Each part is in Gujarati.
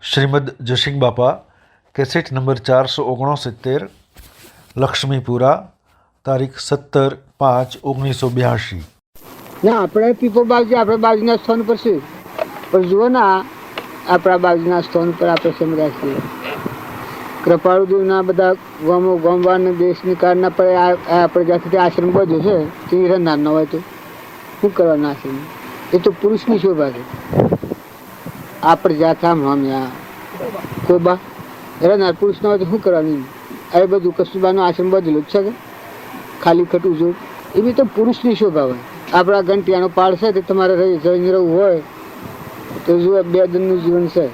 શ્રીમદ જશિંગ બાપા, કેસેટ નંબર 469, લક્ષ્મીપુરા, તારીખ 17/5/1982. ના, આપણે પીપો બાજુ આપણા બાજુના સ્થાન પર છે, પણ જુઓ ને આપણા બાજુના સ્થાન પર આપણે સમજાય છીએ. કૃપાળુદેવના બધા ગામો ગામવાને દેશની કાળના પર આપણે જ્યાંથી આશ્રમ બધો છે તે હિરણનાર ન હોય તો શું કરવાના આશ્રમ? એ તો પુરુષની શોભા છે. આપણે જાત આમ હમ્યા કોબા હિરણનાર પુરુષ ન હોય તો શું કરવાનું? એ બધું કસ્તુરબાનો આશ્રમ બધેલો જ છે કે ખાલી ખટું જોડ એ બી તો પુરુષની શોભા હોય. આપણા ઘંટિયાનો પાડ છે તે તમારે જઈને રહેવું હોય તો જુઓ 2 દિનનું જીવન છે,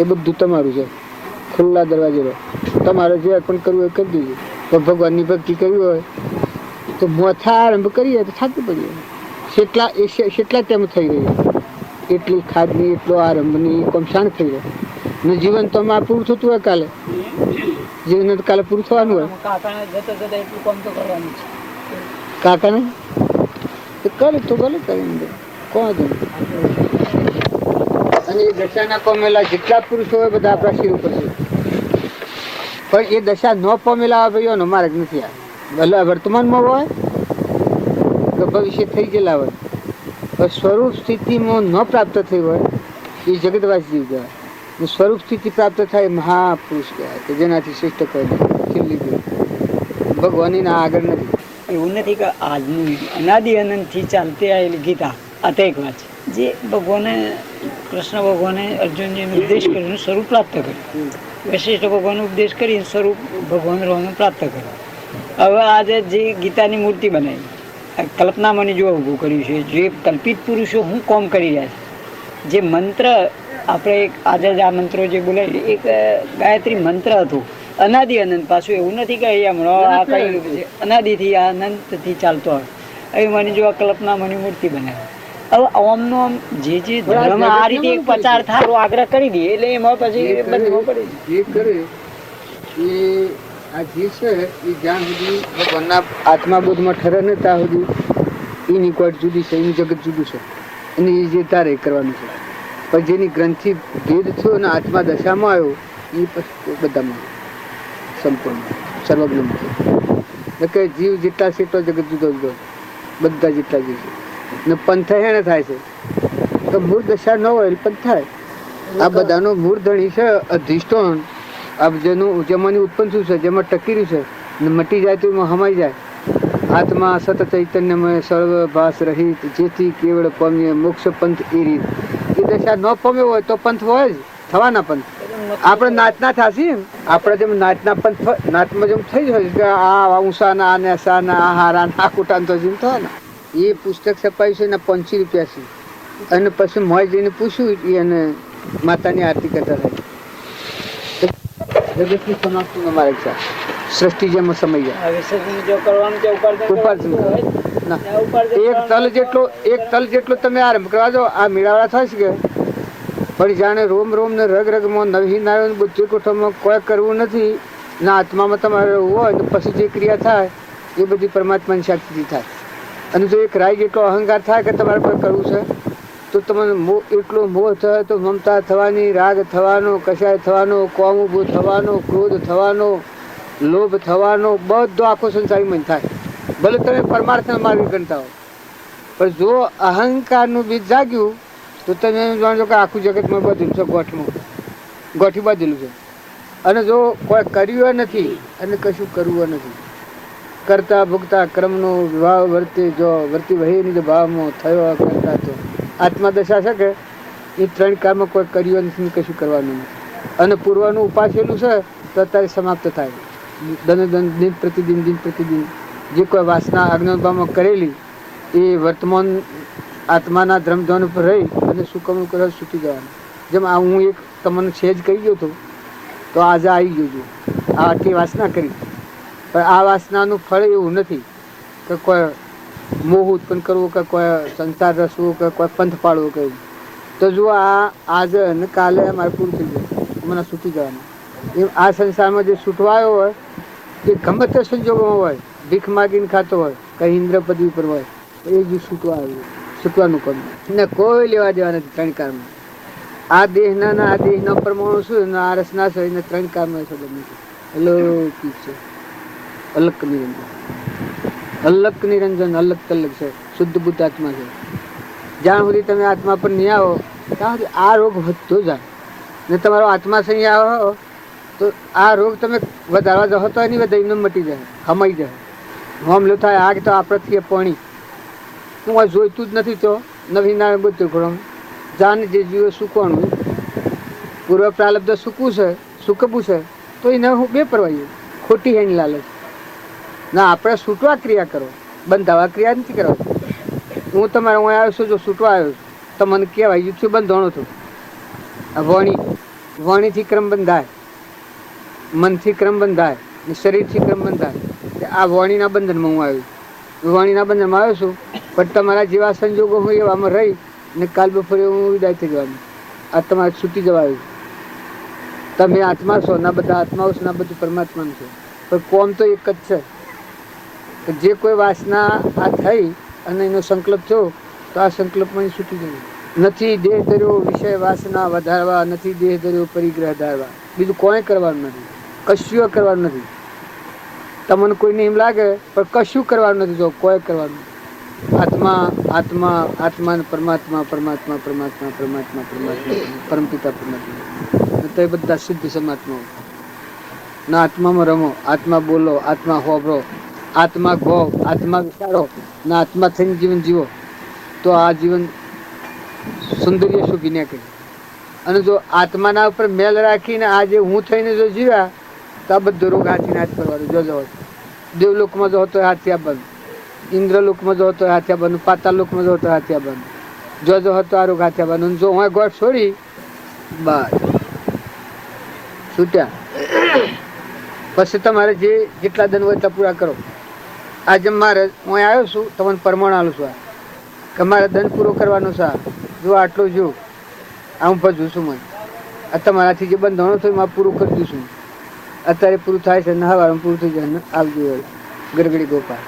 એ બધું તમારું છે. ખુલ્લા દરવાજે રહો, તમારે જે પણ કરવું હોય કરી દીધું. તો ભગવાનની ભક્તિ કરવી હોય તો મોથા આરંભ કરીએ તો થાકી પડીએ. કેટલા તેમ થઈ રહ્યું, એટલી ખાદની એટલો આરંભની કોમ શાણ થઈ રહ્યો ને જીવન તો આમાં પૂરું થતું હોય. કાલે જીવન તો કાલે પૂરું થવાનું હોય. કાકાને કરે તો ભલે કરી કોણ દે. અને એ દશાના પામેલા જેટલા પુરુષો હોય બધા આપણા શિર ઉપર છે, પણ એ દશા ન પામેલા ભાઈઓનો માર્ગ નથી. આ ભલે વર્તમાનમાં હોય તો ભવિષ્ય થઈ ગયેલા હોય, પણ સ્વરૂપ સ્થિતિમાં ન પ્રાપ્ત થઈ હોય એ જગતવાસી જીવ કહેવાય. સ્વરૂપ સ્થિતિ પ્રાપ્ત થાય મહાપુરુષ કહેવાય કે જેનાથી શ્રેષ્ઠ કોઈ છેલ્લી ભગવાનીના આગળ નથી. એવું નથી કે આજની અનાદિ અનંતથી ચાલતી આવેલી ગીતા અતેક વાત છે, જે ભગવાને કૃષ્ણ ભગવાને અર્જુનજીનો ઉપદેશ કરીને સ્વરૂપ પ્રાપ્ત કર્યું. વશિષ્ઠ ભગવાનનો ઉપદેશ કરીને સ્વરૂપ ભગવાન રહેવાનું પ્રાપ્ત કર્યું. હવે આજે જે ગીતાની મૂર્તિ બનાવી કલ્પનામાં જો ઊભું કર્યું છે, જે કલ્પિત પુરુષો હું કોમ કરી રહ્યા છે, જે મંત્ર આપણે આજે જ આ મંત્રો જે બોલાય એક ગાયત્રી મંત્ર હતું અનાદિ અનંત. પાછું એવું નથી કે હમણાં આ કઈ અનાદિથી આ અનંતથી ચાલતો હોય. એ મને જો આ કલ્પના મને મૂર્તિ બનાવે. હવે આમનો આમ જે ધર્મ આ રીતે એક પ્રચાર થારો આગ્રહ કરી દઈએ એટલે એમાં પછી બંધમાં પડી જે કરે એ આ જે છે એ જ્યાં સુધી ભગવાનના આત્માબોધમાં ઠરે ને ત્યાં સુધી એની કોટ જુદી છે, એનું જગત જુદું છે અને એ જે તારે કરવાનું છે. પણ જેની ગ્રંથિ ભેદ થયો અને આત્મા દશામાં આવ્યો એ પછી બધામાં સંપૂર્ણ સર્વજ્ઞ છે કે જીવ જેટલા છે એટલો જગત જુદો જુદો, બધા જેટલા જીવ છે ને પંથ એને થાય છે. તો મૂળ દશા ન હોય પંથ થાય. આ બધાનો મૂળ ધણી છે અધિષ્ઠાન. આ જેમાંની ઉત્પન્ન શું છે, જેમાં ટકી રહ્યું છે ને મટી જાય તો એમાં હમાઈ જાય. આત્મા સત ચૈતન્યમય સર્વ ભાસ રહિત જેથી કેવળ પામીએ મોક્ષ પંથ એ રીત. એ દશા ન પામ્યો હોય તો પંથ હોય જ થવાના પંથ. આપણે નાચના થાશી, આપણે જેમ નાચના પંથ નાચમાં જેમ થઈ જાય કે આ ઊંસાના આ નેસાના આ હારા આ કુટાન તો જેમ થવાના. એ પુસ્તક છપાયું છે એના 50 રૂપિયા છે. અને પછી મોય જઈને પૂછ્યું એને માતાની આરતી કરતા થાય. જગતની સમાપ્તિ મારે છે સૃષ્ટિ જેમ સમય જાય. એક તલ જેટલો તમે આરંભ કરવા દો આ મેળાવાળા થાય છે કે પણ જાણે રોમ રોમ ને રગ રગમાં નવી નારાયણ બુદ્ધિ કોઠામાં કોઈ કરવું નથી ના આત્મામાં તમારે રહેવું હોય તો પછી જે ક્રિયા થાય એ બધી પરમાત્માની શક્તિથી થાય. અને જો એક રાય જેટલો અહંકાર થાય કે તમારે કોઈ કરવું છે તો તમને એટલો મોહ થાય તો મમતા થવાની, રાગ થવાનો, કશાય થવાનો, કોમ ઊભું થવાનો, ક્રોધ થવાનો, લોભ થવાનો, બધો આખો સંસારી મન થાય. ભલે તમે પરમાર્થના માર્ગે ગણતા હો, પણ જો અહંકારનું બીજ જાગ્યું તો તમે એમ જાણો કે આખું જગતમાં બધું છે, ગોઠી બધેલું છે. અને જો કોઈ કર્યું નથી અને કશું કરવું નથી, કરતા ભોગતા ક્રમનો વિભાવ વર્તે જો વર્તી વહીની ભાવમાં થયો કરતા તો આત્મા દશા છે કે એ 3 કાળમાં કોઈ કર્યું નથી, કશું કરવાનું નથી. અને પૂર્વનું ઉપાસેલું છે તો અત્યારે સમાપ્ત થાય. દિન પ્રતિદિન જે કોઈ વાસના અજ્ઞાનભાવમાં કરેલી એ વર્તમાન આત્માના ધર્મધ્વન ઉપર રહી અને સુકમનું કરે સૂકી જવાનું. જેમ આ હું એક તમને છેજ કહી ગયો હતો તો આજે આવી ગયો છું. આ આટલી વાસના કરી, પણ આ વાસનાનું ફળ એવું નથી કે કોઈ મોહ ઉત્પન્ન કરવો કે કોઈ સંસાર રસવો કે કોઈ પંથ પાડવો કે. તો જુઓ આ આજે અને કાલે મારે પૂરું થઈ ગયું, મને છૂટી જવાનું. એમ આ સંસારમાં જે છૂટવાયો હોય એ ગમે તે સંજોગોમાં હોય, ભીખ માગીને ખાતો હોય, કંઈ ઇન્દ્ર પદવી પર હોય, એ જ છૂટવાનું કામ ને કોઈ લેવા દેવા નથી 3 કાળમાં. આ દેહના ને આ દેહના પરમાણુ શું ને આ રસના છે એને 3 કામ છે બંને અલૌકિક છે. અલક નિરંજન અલગ તલક છે, શુદ્ધ બુદ્ધ આત્મા છે. જ્યાં સુધી તમે આત્મા પર નહીં આવો ત્યાં સુધી આ રોગ વધતો જાય ને તમારો આત્મા સહી આવો તો આ રોગ તમે વધારવા જશો તો નહીં વધારીને મટી જાય, હમાઈ જાય. મામલો થાય આગ તો આપણે પાણી હું આ જોઈતું જ નથી. તો નવી નારાયણ બધું ઘણો જાન જે જીવો સૂકવાનું પૂર્વ પ્રાલબ્ધ સૂકવું છે, સૂકવું છે તો એને હું બે પરવાઈએ ખોટી હેની લાલચ ના. આપણે છૂટવા ક્રિયા કરો, બંધાવા ક્રિયા નથી કરવા. હું તમારે હું આવ્યો છું, જો છૂટવા આવ્યો છું તો મને કહેવાય યુદ્ધ બંધાણો છું. વાણીથી ક્રમ બંધાય, મનથી ક્રમ બંધાય ને શરીરથી ક્રમ બંધાય. આ વાણીના બંધનમાં હું આવ્યો છું. વાણીના બંધનમાં આવ્યો છું પણ તમારા જેવા સંજોગો હું એવામાં રહી ને કાલ બપોરે હું વિદાય થઈ જવાનું. આ તમારે છૂટી જવાયું. તમે આત્મા છો, ના બધા આત્માઓ છે, ના બધું પરમાત્માનું છે. પણ કોમ તો એક જ છે કે જે કોઈ વાસના આ થઈ અને એનો સંકલ્પ થયો તો આ સંકલ્પમાં છૂટી જવું. નથી દેહ ધર્યો વિષય વાસના વધારવા, નથી દેહ ધર્યો પરિગ્રહ ધારવા. બીજું કોઈ કરવાનું નથી, કશું કરવાનું નથી. તમને કોઈને એમ લાગે પણ કશું કરવાનું નથી. જો કોઈ કરવાનું નથી. આત્મા આત્મા આત્મા પરમાત્મા પરમાત્મા પરમાત્મા પરમાત્મા પરમાત્મા પરમપિતા પરમાત્મા તો એ બધા સિદ્ધ સમાત્માઓ ના. આત્મામાં રમો, આત્મા બોલો, આત્મા હોબરો, આત્મા ગો, આત્મા વિચારો ના આત્મા થઈને જીવન જીવો તો આ જીવન સુંદર્ય શોભી નાખે. અને જો આત્માના ઉપર મેલ રાખીને આજે હું થઈને જો જીવ્યા તો આ બધો રોગ હાથીને હાથ કરવાનો. જોજો દેવલોકમાં જો તો હાથિયા બંધ, ઇન્દ્રલોકમાં જો તો હાથિયા બંધ, પાતાળ લોકમાં જો તો હાથિયા બંધ. જો હતો આ રોગ હાથિયા બંધ. જો હું ગોઠ છોડી બસ છૂટ્યા. પછી તમારે જે જેટલા ધન હોય એટલા પૂરા કરો. આજે મારે હું આવ્યો છું તમને પરમાણ આલું છું કે મારે ધન પૂરો કરવાનો છે. જો આટલું જો આ હું ભજું છું. મને આ તમારાથી જે બંધાણો થયું એમાં પૂરું કરી દઉં છું. અત્યારે પૂરું થાય છે ને હવારમાં પૂરું થઈ જાય. આવજો ગરગડી ગોપાલ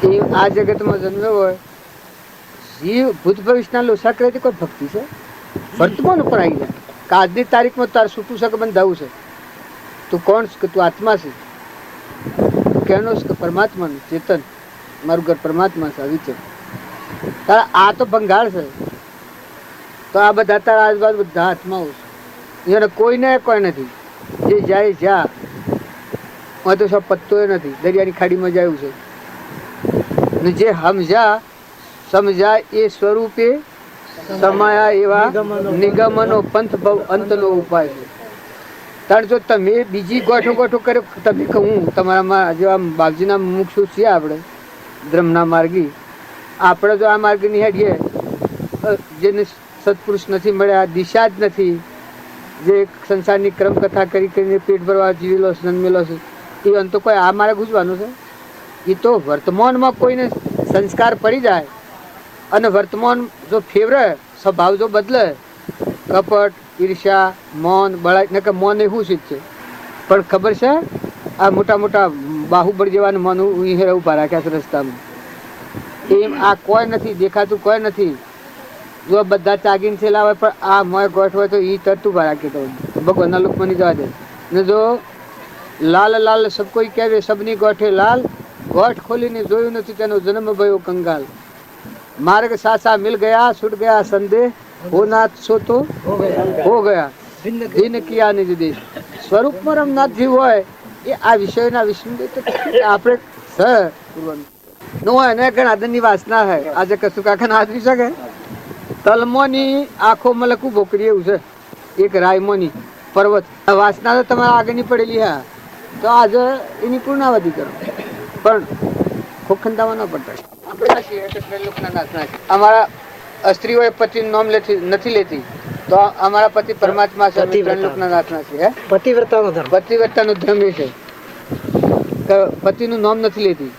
એ આ જગતમાં જન્મ્યો હોય. જીવ ભૂત ભવિષ્યના લોસા કરે કોઈ ભક્તિ છે? વર્તમાન ઉપર આવી જાય કે આજની તારીખમાં તારે છૂટું છે કે બંધાવું છે. તું કોણ છે કે તું આત્મા છે? કહેનો છે કે પરમાત્માનું ચેતન, મારું ઘર પરમાત્મા છે. વિચર તારા આ તો ભંગાર છે. તો આ બધા તારા આજુબાજુ બધા આત્માઓ છે. એને કોઈને કોઈ નથી. જે જાય જ્યાં હું તો સબ પત્તો નથી. દરિયાની ખાડીમાં જાય છે. ને જે સમજ્યા એ સ્વરૂપે સમાયા એવા નિગમનો પંથ ભવ અંતનો ઉપાય છે. કારણ જો તમે બીજી ગોઠો કર્યો તમે હું તમારામાં જેવા બાપજીના મુક્ષુ છીએ આપણે ધર્મના માર્ગી. આપણે જો આ માર્ગ નિહાળીએ જેને સત્પુરુષ નથી મળ્યા, દિશા જ નથી, જે સંસારની ક્રમ કથા કરીને પેટ ભરવા જીવેલો જન્મેલો છે એ અંતો કોઈ આ મારે ગુજવાનું છે? એ તો વર્તમાનમાં કોઈને સંસ્કાર પડી જાય અને વર્તમાન જો ફેવરે, સ્વભાવ જો બદલે, કપટ, ઈર્ષ્યા, મૌન, બળાઈ ને કે મૌન એ શું ચીજ છે? પણ ખબર છે આ મોટા મોટા બાહુબળ જેવા મન અહીં ઉભા રાખ્યા છે રસ્તામાં. એમ આ કોઈ નથી દેખાતું, કોઈ નથી. જો બધા ચાગીને થયેલા હોય પણ આ મોય ગોઠ હોય તો એ તરત ઉભા રાખે તો ભગવાનના લોકમાં નહીં જવા દે. ને જો લાલ લાલ સબ કોઈ કહેવે સબની ગોઠે લાલ, ગોઠ ખોલીને જોયું નથી તેનો જન્મ ભયો કંગાલ. માર્ગ સાસા મિલ ગયા, છૂટ ગયા સંદેહ, હો નાથ સો તો હો ગયા, દિન કિયા નિજ દેશ. સ્વરૂપમાં રમનાથજી હોય એ આ વિષયના વિષ્ણુ આપણે સર નો હોય ને ઘણા આદરની વાસના હે. આજે કશું કાકા ના આદરી શકે તલમોની આંખો મલક ઉભો કરી એવું છે. એક રાયમોની પર્વત વાસના તો તમારા આગળની પડેલી હા તો આજે એની પૂર્ણાવધિ કરો. પણ ખોખંદામાં ન પડતા. અમારા સ્ત્રીઓ પતિનું નામ નથી લેતી તો અમારા પતિ પરમાત્મા છે. ત્રણલોકના નાથના છે. પતિવ્રતાનો ધર્મ એ છે કે પતિનું નામ નથી લેતી.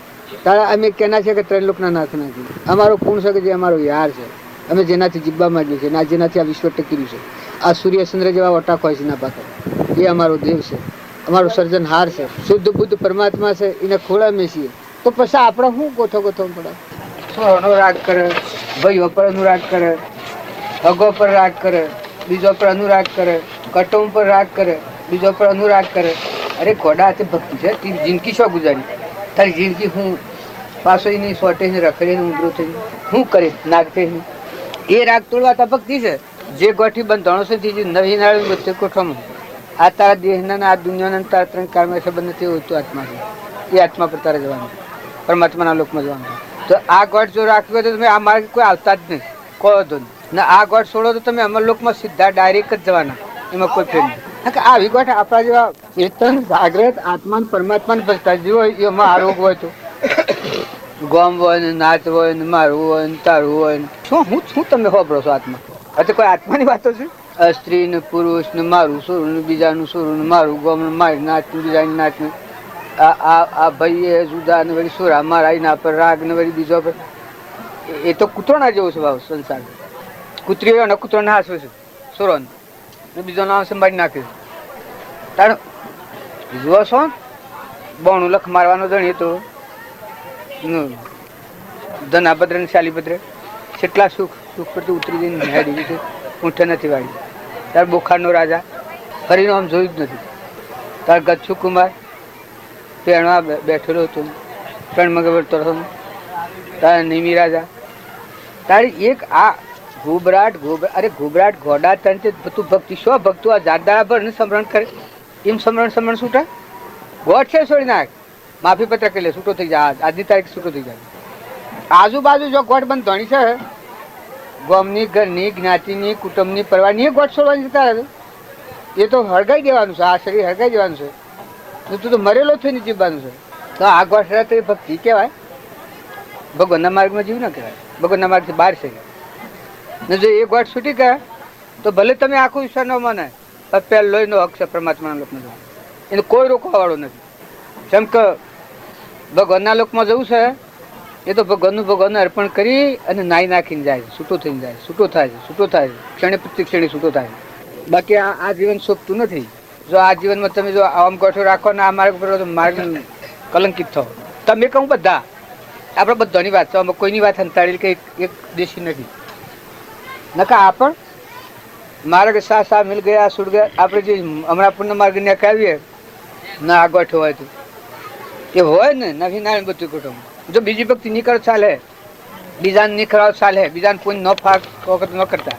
તારા અમે કેના છે કે ત્રણલોકના નાથના છે. અમારો પૂર્ણ છે કે જે અમારો યાર છે. અમે જેનાથી જીવવા માંગીએ છીએ, જેનાથી આ વિશ્વ ટકી છે. આ સૂર્યચંદ્ર જેવા વટાક હોય છે એના પાછળ એ અમારો દેવ છે, અમારો સર્જનહાર છે. શુદ્ધ બુદ્ધ પરમાત્મા છે. એને ખોળામે છીએ તો પછી આપણે શું ગોથો પડે? સોનો રાગ કરે, ભાઈઓ પર રાગ કરે, ભગો પર રાગ કરે, બીજો પર અનુરાગ કરે, કટુંબ પર રાગ કરે, બીજો પર અનુરાગ કરે. અરે ઘોડા હાથે ભક્તિ છે, તી જિંદગી શું ગુજારી? તારી જિંદગી હું પાછો એની સોટે રખડીને ઊંધરો થઈ શું કરે નાગતે એ રાગ તોડવા તા ભક્તિ છે. જે ગોઠી બંધાણો છે જે નવી નાળી વચ્ચે કોઠામાં આ તારા દેહના આ દુનિયાના તારા ત્રણ કાળમાં સંબંધ નથી હોતું આત્મા છે. એ આત્મા પર તારે જવાનું, પરમાત્માના લોકમાં જવાનું. તો આ ગોઠ જો રાખ્યો તો તમે આ માર્ગ કોઈ આવતા જ નહીં, કોઈ હતો નહીં. ને આ ગોઠ છોડો તો તમે અમર લોકમાં સીધા ડાયરેક્ટ જ જવાના, એમાં કોઈ ફેર નહીં. આવી ગોઠ આપણા જેવા ચેતન જાગ્રત આત્મા પરમાત્માને ભજતા જે હોય એમાં આરોગ હોય તો ગોમ હોય ને નાચ હોય ને મારવું હોય ને તારવું હોય ને શું તમે ખબરો છો આત્મા? હવે કોઈ આત્માની વાતો છે? સ્ત્રી ને પુરુષ ને મારું સોરું ને બીજાનું સોરું ને મારું ગોમ ને મારી નાચનું બીજાની નાચનું આ ભાઈ એ જુદા ને વળી સોરા મારા એના પર રાગ ને વળી બીજો પર એ તો કૂતરોના જેવો છે ભાવ સંસાર. કૂતરીઓ ને કૂતરોને હાસવે છે સોરો ને બીજો નામ સંભાળી નાખે છે. તારે જુઓ છો બોણું લખ મારવાનો જણીએ તો ધનાભદ્ર ને શાલીભદ્ર કેટલા સુખ પરથી ઉતરી જઈને હેડી છે, ઊંઠે નથી વાળી. તાર બોખારનો રાજા ફરીનો આમ જોયું જ નથી. તાર ગચ્છુ કુમાર પેણવા બેઠેલો હતો, પેણ મગવડતો હતો. તાર નિમી રાજા તારી એક આ ઘોબરાટ ઘોડા તને તું ભક્તિ શો ભક્તો આ જારદારા ભર ને સમરણ કરે એમ સમરણ છૂટા ગોઠ છે છોડી નાખ, માફી પત્ર કરી લે, છૂટો થઈ જાય. આજની તારીખ છૂટો થઈ જાય. આજુબાજુ જો ગોઠ બંધ ધણી છે ગામની ઘરની જ્ઞાતિની કુટુંબની પરવાની ગોઠ છોડવાની તારે એ તો હળગાઈ દેવાનું છે. આ શરીર હળગાઈ દેવાનું છે. તું તો મરેલો થઈને જીવવાનું છે. તો આ ગોઠ તો એ ભક્તિ કહેવાય? ભગવાનના માર્ગમાં જીવ ન કહેવાય, ભગવાનના માર્ગથી બહાર છે. ને જો એ ગોઠ છૂટી ગયા તો ભલે તમે આખું ઈશ્વર ન માને પણ પહેલો એનો હક છે પરમાત્માના લોકમાં જવાનું. એને કોઈ રોકવા વાળો નથી. જેમ કે ભગવાનના લોકમાં જવું છે એ તો ભગવાનને અર્પણ કરી અને નાઈ નાખીને જાય, છૂટો થઈને જાય, છૂટો થાય છે ક્ષણે પ્રતિ ક્ષણે છૂટો થાય. બાકી આ જીવન શોભતું નથી. જો આ જીવનમાં તમે જો આમ ગોઠો રાખો ને આ માર્ગ પર તો માર્ગ કલંકિત થો. તમે કહું બધા આપણે બધાની વાત છે, આમાં કોઈની વાત હંતાડેલી કે એક દેશી નથી. નકા આ પણ માર્ગ સા મિલ ગયા છૂટ ગયા. આપણે જે હમણાં પૂર્ણ માર્ગ ને કાવીએ ના આ ગોઠો હોય તો એ હોય ને નવી નારાયણ બધું કુટુંબ. જો બીજી ભક્તિ નીકળ ચાલે, બીજાને નીકળાવ ચાલે, બીજાને કોઈ ન ફાક વખત ન કરતા.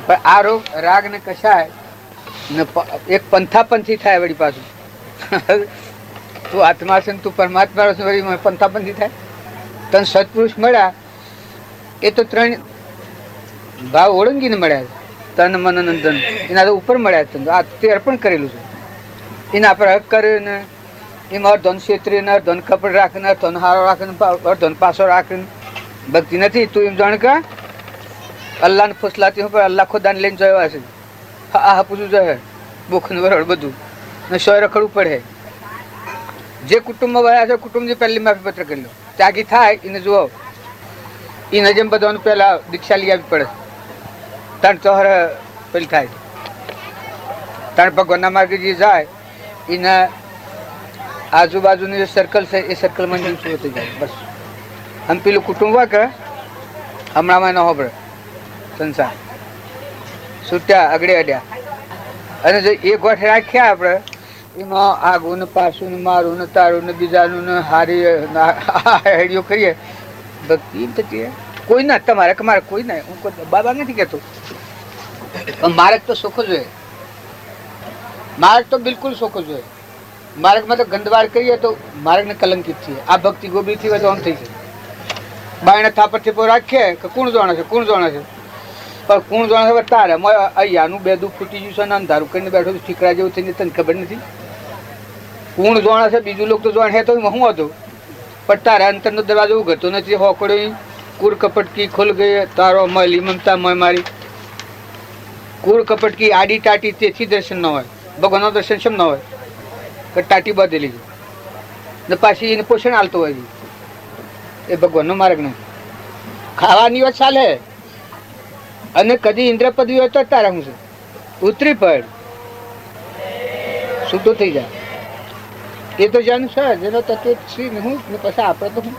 પણ આ રોગ રાગ ને કશાય ને એક પંથાપંથી થાય વળી પાછું. તું આત્મા છે ને તું પરમાત્મા વળી પંથાપંથી થાય. તને સત્પુરુષ મળ્યા એ તો ત્રણ ભાવ ઓળંગીને મળ્યા, તન મન અને ધન એના તો ઉપર મળ્યા છે. આ તે અર્પણ કરેલું છે, એના પર હક કર્યો ને એમાં અર્ધન ક્ષેત્રીને અર્ધન કપડ રાખીને અર્ધન હારો રાખીને અર્ધન પાસો રાખીને ભક્તિ નથી. તું એમ જાણ કે અલ્લાહને ફસલાતી હું પણ અલ્લાહ ખુદાને લઈને જોયો હશે. આ પૂછવું જોઈએ ભૂખનું વરળ બધું ને સો રખડવું પડે. જે કુટુંબમાં વયા છે કુટુંબની પહેલી માફી પત્ર કરી લો, ત્યાગી થાય એને જુઓ. એને જેમ બધાને પહેલા દીક્ષા લઈ આવવી પડે, ત્રણ ચોહર પેલી થાય. ત્રણ ભગવાનના માર્ગે જે જાય એને આજુબાજુનું જે સર્કલ છે એ સર્કલમાં શું થઈ જાય બસ. આમ પેલું કુટુંબ હોય કે હમણાંમાં ન હોબળે સંસાર છૂટ્યા આગળ અડ્યા. અને જો એ ગોઠ રાખ્યા આપણે એમાં આગું ને પાછું ને મારું ને તારું ને બીજાનું ને હારી હેડીઓ કરીએ ભક્તિ એમ થતી. કોઈ ના તમારે કે મારે કોઈ ના, હું કોઈ બાબા નથી કહેતો. માર્ગ તો સોખો જોઈએ, માર્ગ તો બિલકુલ સોખો જોઈએ. માર્ગમાં તો ગંદવાડ કરીએ તો માર્ગને કલંકિત છીએ. આ ભક્તિ ગોબરી થી હોય તો આમ થઈ જાય. બાયણે થાપર થેપો રાખીએ કે કોણ જાણે છે કોણ જાણે છે, પણ કોણ જાણે છે તારે અહીંયાનું બેદું ફૂટી ગયું છે ને અંધારું કરીને બેઠો ઠીકરા જેવું થઈને તને ખબર નથી. કોણ જાણે છે બીજું લોકો તો જાણે તો હું હતું, પણ તારે અંતરનો દરવાજો ઉઘડતો નથી. હોકડી કુર કપટકી ખોલ ગઈ તારો મળી મમતા મય મારી. કુર કપટકી આડી ટાટી તેથી દર્શન ન હોય, ભગવાનનું દર્શન શેમ ન હોય કે ટાટી બાંધેલી છે ને પાછી એને પોષણ હાલતો હોય છે. એ ભગવાનનો માર્ગ નહીં. ખાવાની વાત ચાલે અને કદી ઇન્દ્ર પદવી હોય તો તારા હું છે ઉતરી પડ છૂટો થઈ જાય. એ તો જાણું છે જેનો તત્વ શ્રી હું ને પછી આપણે તો હું.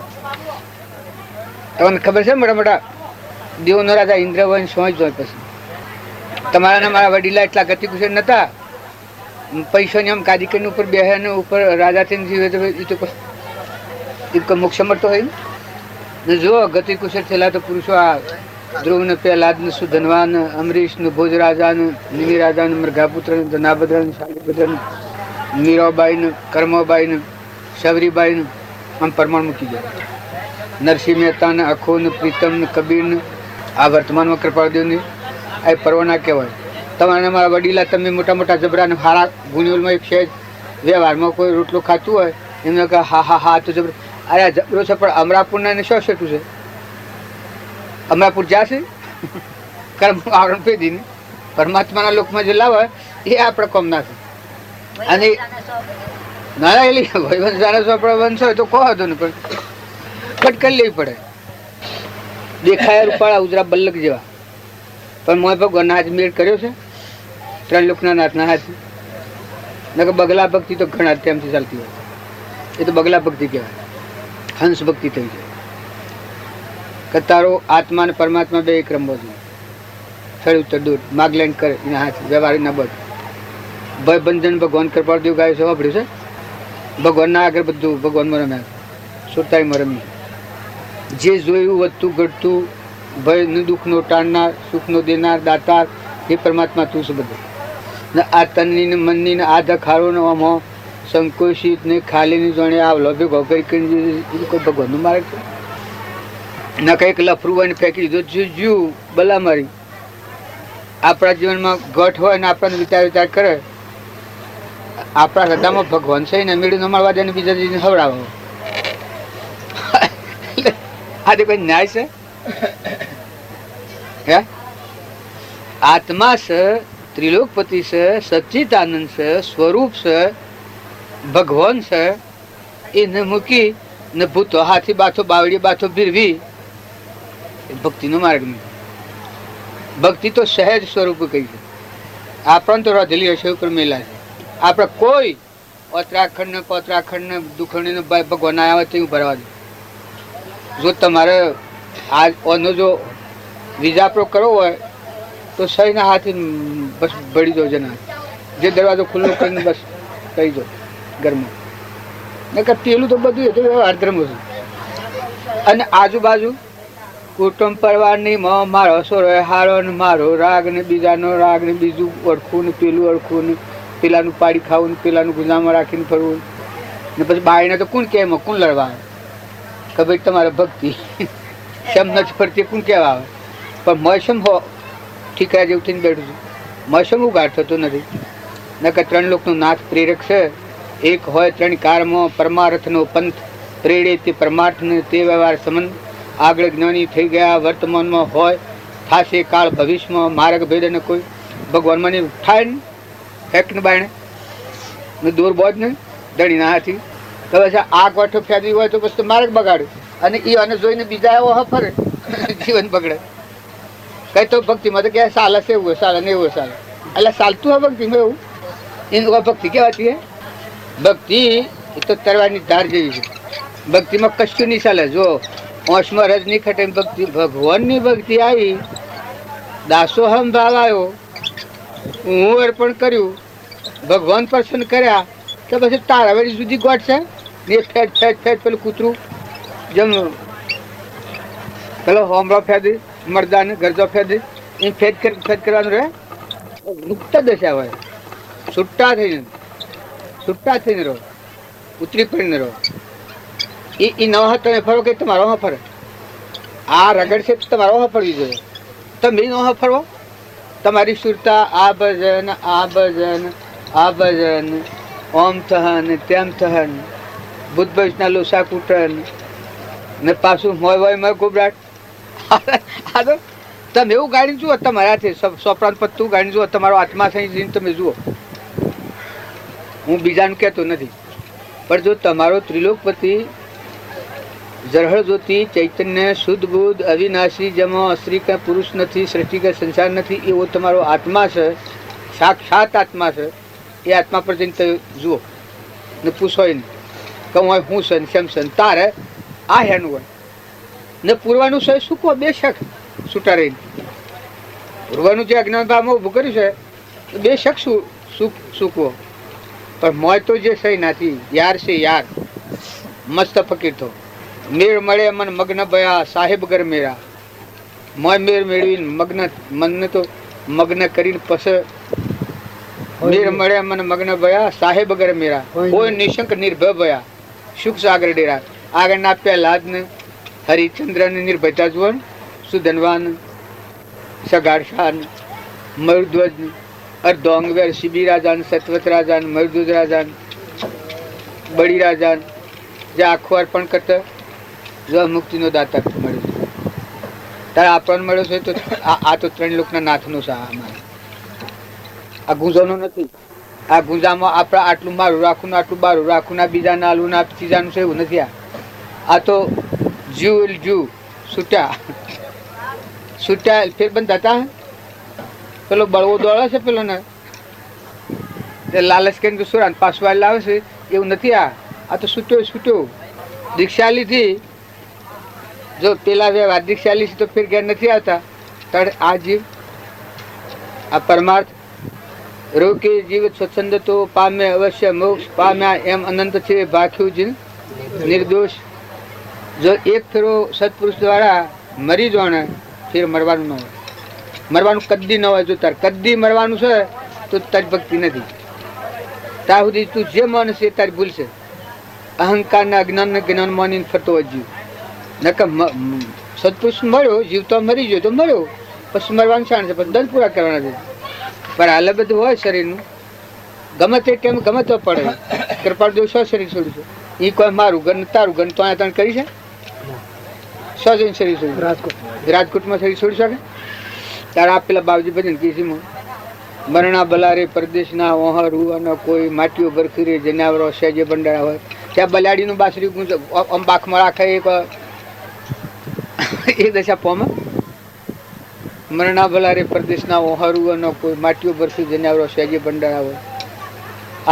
તમને ખબર છે મોટા મોટા દેવનો રાજા ઇન્દ્રવંશ હોય જ હોય પછી તમારા ને મારા વડીલા એટલા ગતિકુશળ નતા, પૈસાની આમ કાદીકરની ઉપર બેહે ને ઉપર રાજા થઈને જીવે તો એ તો મોક્ષ મળતો હોય ને. જો ગતિકુશળ થયેલા તો પુરુષો આ ધ્રુવ ને પ્રહલાદ ને સુધનવાન અમરીશ ને ભોજરાજા ને નિમિરાજા ને મૃગાપુત્ર ને ધનાભદ્ર ને શાલિભદ્ર ને મીરાબાઈ ને કર્મબાઈ ને શબરીબાઈ ને આમ પરમાણ મૂકી જાય. નરસિંહ મહેતા ને અખો ને પ્રીતમ ને કબીર ને આ વર્તમાનમાં કૃપાળદેવ ને આ પરવાના કહેવાય. તમારા મારા વડીલા તમે મોટા મોટા જબરા ને હારા ગુણિયોલમાં એક છે વ્યવહારમાં કોઈ રોટલો ખાતું હોય એમને કહે હા હા હા તો જબરો, અરે આ જબરો છે પણ અમરાપુરના ને શું સેટું છે? અમરાપુર જશે કર્મ આવરણ પેદીને પરમાત્માના લોકમાં જે લાવે એ આપણે કોમ ના છે. અને ના એલી ભાઈવંશ જાણે છો આપણે વંશ હોય તો કહો હતો ને, પણ કટ કરી લેવી પડે. દેખાયા રૂપાળા ઉજરા બલ્લક જેવા, પણ મોય ભગવાન આજ મેળ કર્યો છે 3 લોકના નાથના હાથ. ન કે બગલા ભક્તિ તો ઘણા ટાઈમથી ચાલતી હોય, એ તો બગલા ભક્તિ કહેવાય. હંસ ભક્તિ થઈ જાય કે તારો આત્મા ને પરમાત્મા બે એક રમવો જોઈએ. ફેર ઉત્તર દૂર માગલેન કરે એના હાથ વ્યવહાર ના બધ ભય બંધન ભગવાન કૃપાળદેવ ગાય છે, વાપર્યું છે. ભગવાનના આગળ બધું ભગવાનમાં રમ્યા, સુરતાઈમાં રમી. જે જોયું વધતું ઘટતું ભય દુઃખનો ટાળનાર સુખનો દેનાર દાતાર એ પરમાત્મા તું છે બધું. ને આ તનની ને મનની ને આ ધખારો ને આમ સંકોચિત ને ખાલી ની જોડે આવલો ભેગો કરી કોઈ ભગવાનનું મારે છે ના કંઈક લફરું હોય ને ફેંકી દીધો જુ બલા મારી. આપણા જીવનમાં ઘટ હોય ને આપણને વિચાર કરે આપણા હૃદયમાં ભગવાન છે ને મેળવી ન મળવા દે ને બીજા જીને હવડાવો. આજે કોઈ ન્યાય છે? હે આત્મા છે, ત્રિલોકપતિ છે, સચ્ચિદાનંદ છે, સ્વરૂપ છે, ભગવાન છે. એને મૂકી ને ભૂતો હાથી બાથો બાવડી બાથો ભીરવી ભક્તિ નો માર્ગ નહીં. ભક્તિ તો સહેજ સ્વરૂપ કહી છે. આપણને તો રોધેલી હશે ઉપર મેલા છે. આપણે કોઈ ઉત્તરાખંડ ને પોત્રાખંડ ને દુખણી ને ભગવાન આવ્યા તે ભરવા દે. જો તમારે આ ઓનો જો વિજાપરો કરવો હોય તો સહીના હાથી બસ ભળી દો જના, જે દરવાજો ખુલ્લો કરીને બસ કહી દો ઘરમાં. નકર પેલું તો બધું હતું અર્ધર્મ હતું. અને આજુબાજુ કુટુંબ પરિવારની મારો સોરો હારો ને મારો રાગ ને બીજાનો રાગ ને બીજું ઓળખવું ને પેલું ઓળખવું ને પેલાનું પાડી ખાવું ને પેલાનું ગુજામાં રાખીને ફરવું ને પછી બાયને તો કોણ કેમ કોણ લડવા આવે કે ભાઈ તમારે ભક્તિ શમ નથી ફરતી કોણ કહેવા આવે. પણ મોસમ હો ઠીકરા જેવું થઈને બેઠું છું. મોસમ ઉગાડ થતો નથી. નકર 3 લોકનો નાથ પ્રેરક છે. એક હોય 3 કારમાં પરમાર્થનો પંથ પ્રેરે તે પરમાર્થને તે વ્યવહાર સંબંધ. આગળ જ્ઞાની થઈ ગયા વર્તમાનમાં હોય થાશે કાળ ભવિષ્યમાં માર્ગ ભેદ ને કોઈ ભગવાનમાં ને થાય ને ફેંક ને બાયણે ને દૂર બોજ ને દડીના હાથી. તો પછી આ ગોઠો ફેંકવી હોય તો પછી માર્ગ બગાડે અને એ અને જોઈને બીજા એવો ફરે જીવન બગડે. કઈ તો ભક્તિમાં તો કે સાલ હશે એવું સાલ ને એવું સાલ એટલે ચાલતું હોય ભક્તિમાં એવું એનું ભક્તિ કહેવાતી હે. ભક્તિ એ તો તરવાની ધાર જેવી છે. ભક્તિમાં કશું નહીં ચાલે. જો ઓશમાં રજ નહીં ખટે ભક્તિ ભગવાનની ભક્તિ આવી દાસોહમ ભાવ આવ્યો હું અર્પણ કર્યું ભગવાન પ્રસન્ન કર્યા તો પછી તારા વળી સુધી ગોઠ છે ને ફેટ ફેટ ફેટ પેલું કૂતરું જેમ પેલો હોમરો ફેદી મરદાને ગરજો ફેદી એ ફેદ કરવાનું રહે. મુક્ત દશા હોય છૂટા થઈને રહો ઉતરી પડીને રહો. એ નવા તમે ફરો કે તમારો હા ફરે. આ રગડ છે તો તમારો હા ફરવી જોઈએ. તમે ન હા ફરવો તમારી સુરતા આ ભજન આ ભજન આ ભજન ઓમ થહન તેમ થહન બુદ્ધ ભજના લોસા કૂટન ને પાછું મોય વય મય ગુબરાટ. આ તો તમે એવું ગાડી જુઓ તમારાથી સોપરાન પત્તું ગાડી જુઓ તમારો આત્મા સહી તમે જુઓ. હું બીજાનું કહેતો નથી પણ જો તમારો ત્રિલોકપતિ જરહળ જ્યોતિ ચૈતન્ય શુદ્ધ બુદ્ધ અવિનાશી જેમાં સ્ત્રી કે પુરુષ નથી સૃષ્ટિ કે સંસાર નથી એવો તમારો આત્મા છે સાક્ષાત આત્મા છે. એ આત્મા પર જઈને તમે જુઓ ને પૂછોય નહીં કે હું હું છે ને શેમ છે ને તારે આ હેનું હોય ને પૂરવાનું છે શું કહો બેશક છૂટા રહીને પૂર્વનું જે અજ્ઞાન ભાવમાં ઊભું કર્યું છે તો બે શક સૂકવો, પણ મોય તો જે સહી નથી. યાર છે યાર મસ્ત ફકીર તો મેળ મળે મન મગ્ન ભયા સાહેબ ઘર મેરા. મોય મેળ મેળવીને મગ્ન મનને તો મગ્ન કરીને પછી મેળ મળે મન મગ્ન ભયા સાહેબ ઘર મેરા. કોઈ નિશંક નિર્ભય ભયા સુખ સાગર ડેરા. આગળના પહેલાદ ને હરિચંદ્ર ને નિર્ભયતા જુવન સુધનવાન સગાડશાન મયુરધ્વજ અર્ધોંગવેર શિબી રાજાન સત્વત રાજાન મયુરધ્વજ રાજાન બળી રાજાન જે આખું અર્પણ કરતા જો મુક્તિનો દાતા મળ્યો તારે આપણને મળ્યો છે તો આ તો ત્રણ લોકના નાથનો છે. અમારે આ ગુંજાનો નથી. આ ગુંજામાં આપણે આટલું મારું રાખું ને આટલું બારું રાખું ના બીજા નાલું ના ત્રીજાનું છે એવું નથી. આ તો જીવ જીવ છૂટ્યા ફેર બંધ હતા. પેલો બળવો દોડે છે પેલો ને લાલચ કરીને સુરાન પાછું લાવે છે એવું નથી. આ તો છૂટ્યો દીક્ષા લીધી. જો પેલા વ્યવહાર દીક્ષા લીધી તો ફેર ઘેર નથી આવતા. ત્યારે આ જીવ આ પરમાર્થ રોકે જીવ સ્વચ્છંદ તો પામે અવશ્ય મોક્ષ પામ્યા એમ અનંત છે ભાખ્યું જીન નિર્દોષ. જો એક ફેરો સત્પુરુષ દ્વારા મરી જોણે ફેર મરવાનું ન હોય. મરવાનું કદી ન હોય. જો તાર કદી મરવાનું છે તો તારી ભક્તિ નથી. ત્યાં સુધી તું જે માને છે તારી ભૂલ છે. અહંકારના અજ્ઞાનને જ્ઞાન માનીને ફરતો હોય જીવ. નકર સત્પુરુષ મળ્યો જીવ તો મરી ગયો તો મળ્યો પછી મરવાનું શાણ છે પછી દંડ પૂરા કરવાના છે. પણ હાલ બધું હોય શરીરનું ગમે તે ટાઈમ ગમે તો પડે. કૃપાળ દેવ શું શરીર છોડ્યું છે? એ કોઈ મારું ઘર તારું ઘર તો અહીંયા તને કરી છે? શું જઈને શરીર છોડ્યું? રાજકોટમાં શરીર છોડી શકે? ત્યારે આ પેલા બાવજી ભજન કીધું મરણા બલારે પરદેશના ઓહરું અને કોઈ માટીઓ બરખી રે જનાવરો સહેજે બંડાળા હોય ત્યાં બલાડીનું બાસરી આમ બાખમાં રાખે એ દશા પોમાં. મરણા બલારે પરદેશના ઓહરું અને કોઈ માટીઓ બરખી જનાવરો સહેજે બંડાળા હોય.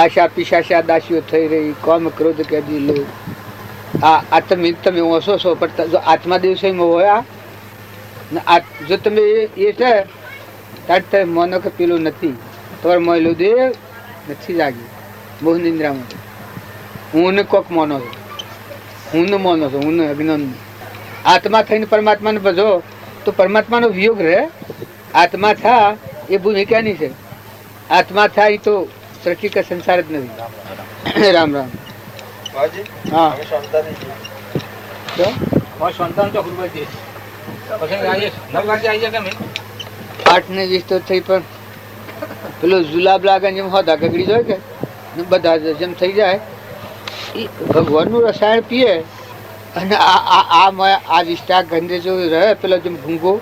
આશા પિશાશા દાસીઓ થઈ રહી કોમ ક્રોધ કેદી લો. આ તમે ઓછો છો પણ જો આત્મા દિવસમાં હોય જો તમે એ છે ત્યારે તમે માનો કે પેલું નથી તમારે મહિલું દે નથી જાગી બહુ નિંદ્રામાં. હું ને કોક માનો છું. હું ને માનો છું. હું ને અજ્ઞાન આત્મા થઈને પરમાત્માને ભજો તો પરમાત્માનો વિયોગ રહે. આત્મા થા એ ભૂમિકાની છે. આત્મા થાય તો સૃષ્ટિ કે સંસાર જ નથી. રામ રામ. હા આઠ ને 20 તો થઈ પણ પેલો જુલાબ લાગે જેમ હોતા ગગડી જાય કે બધા જેમ થઈ જાય એ ભગવાનનું રસાયણ પીએ અને આ વિસ્તાર ગંધે જો રહે પેલો જેમ ભૂંગો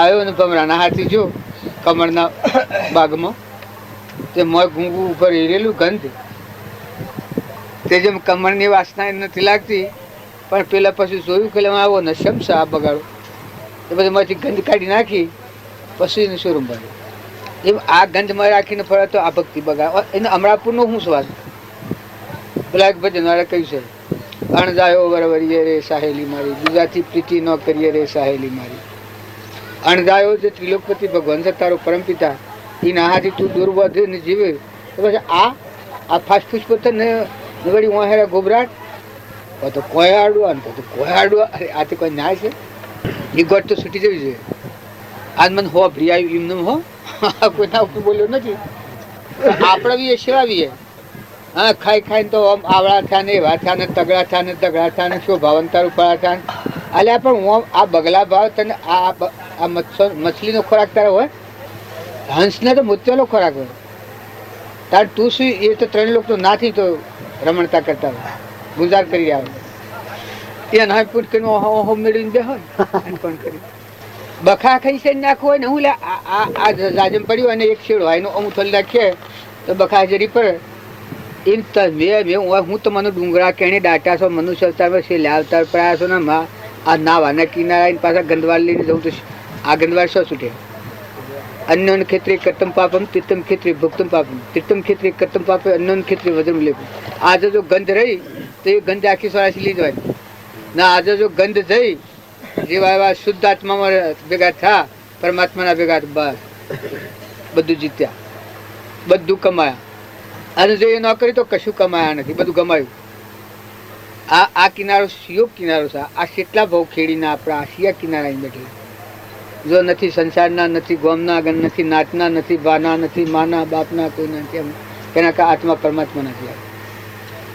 આવ્યો ને ભમરાના હાથી જો કમળના બાગમાં તે મોય ભૂંગું ઉપર હેરેલું ગંધ તે જેમ કમળની વાસના નથી લાગતી પણ પેલા પછી જોયું કે આવો ને શમસા આ બગાડો એ પછી માંથી ગંધ કાઢી નાખી પછી એનું શોરૂમ ભર્યું. એમ આ ગંધમાં રાખીને ફરે તો આ ભક્તિ બગાડ. એને અમરાપુરનો શું સ્વાદ? પેલા એક ભજન વાળા કહ્યું છે અણજાયો વરવરીએ રે સાહેલી મારી બીજાથી પ્રીતિ ન કરીએ રે સાહેલી મારી. અણજાયો જે ત્રિલોકપતિ ભગવાન છે તારો પરમપિતા એના હાથી તું દુર્વધ ને જીવે તો પછી આ ફાસ્ટ પુષ્પ ને વળી વહેરા ગોબરાટ તો કોઈ આડવા તો કોઈ આડવા. અરે આથી કોઈ ન્યાય છે? એ ગોટ તો છૂટી જવી જોઈએ. આજ મને હો ભ્રી આવ્યું એમને હો કોઈના ઉપર બોલ્યો નથી. આપણે બી એ સેવાવીએ. હા ખાઈ ખાઈને તો આમ આવડા થયા ને એવા થયા ને તગડા થયા ને તગડા થયા ને શું ભાવંતાર ઉપાડા થયા ને અલ્યા પણ હું આ બગલા ભાવ તને આ મછલીનો ખોરાક તારે હોય હંસને તો મોતિયાનો ખોરાક હોય તાર તું શું એ તો ત્રણ લોકો તો નાથી તો રમણતા કરતા હોય ગુજાર કરી રહ્યા હોય એ ના પૂટ કરીને ઓહો મેળવીને બેહો પણ કરી બખા ખાઈ છે નાખવું હોય ને હું લે આ જાજમ પડ્યું અને એક શેડો હોય એનો અમુક થોડી નાખીએ તો બખા જરી પડે એમ હું તો મને ડુંગરા કેણે ડાટા છો મનુષ્ય અવતાર છે લાવતાર પડ્યા છો ને માં આ નાવાના કિનારા પાછા ગંદવાડ લઈને જવું તો આ ગંદવાડ શું છૂટે? અન્ય ખેત્રે કર્તમ પાપમ તીર્થમ ખેત્રે ભુક્તમ પાપમ તીર્થમ ખેત્રે કર્તમ પાપે અન્ય ખેત્રે વજન લેવું. આજે જો ગંધ રહી તો એ ગંધ આખી સોરાશી લીધી હોય ના આજે જો ગંધ જઈ જેવા એવા શુદ્ધ આત્મામાં ભેગા થયા પરમાત્માના ભેગા બસ બધું જીત્યા, બધું કમાયા. અને જો એ ન કરી તો કશું કમાયા નથી, બધું ગમાયું. આ કિનારો સિયો કિનારો છે. આ કેટલા ભાવ ખેડીના આપણા આ સિયા કિનારા અહીં બેઠેલા. જો નથી સંસારના, નથી ગોમના, નથી નાતના, નથી બાના, નથી માના બાપના, કોઈ નથી. એમ તેના કા આત્મા પરમાત્મા નથી.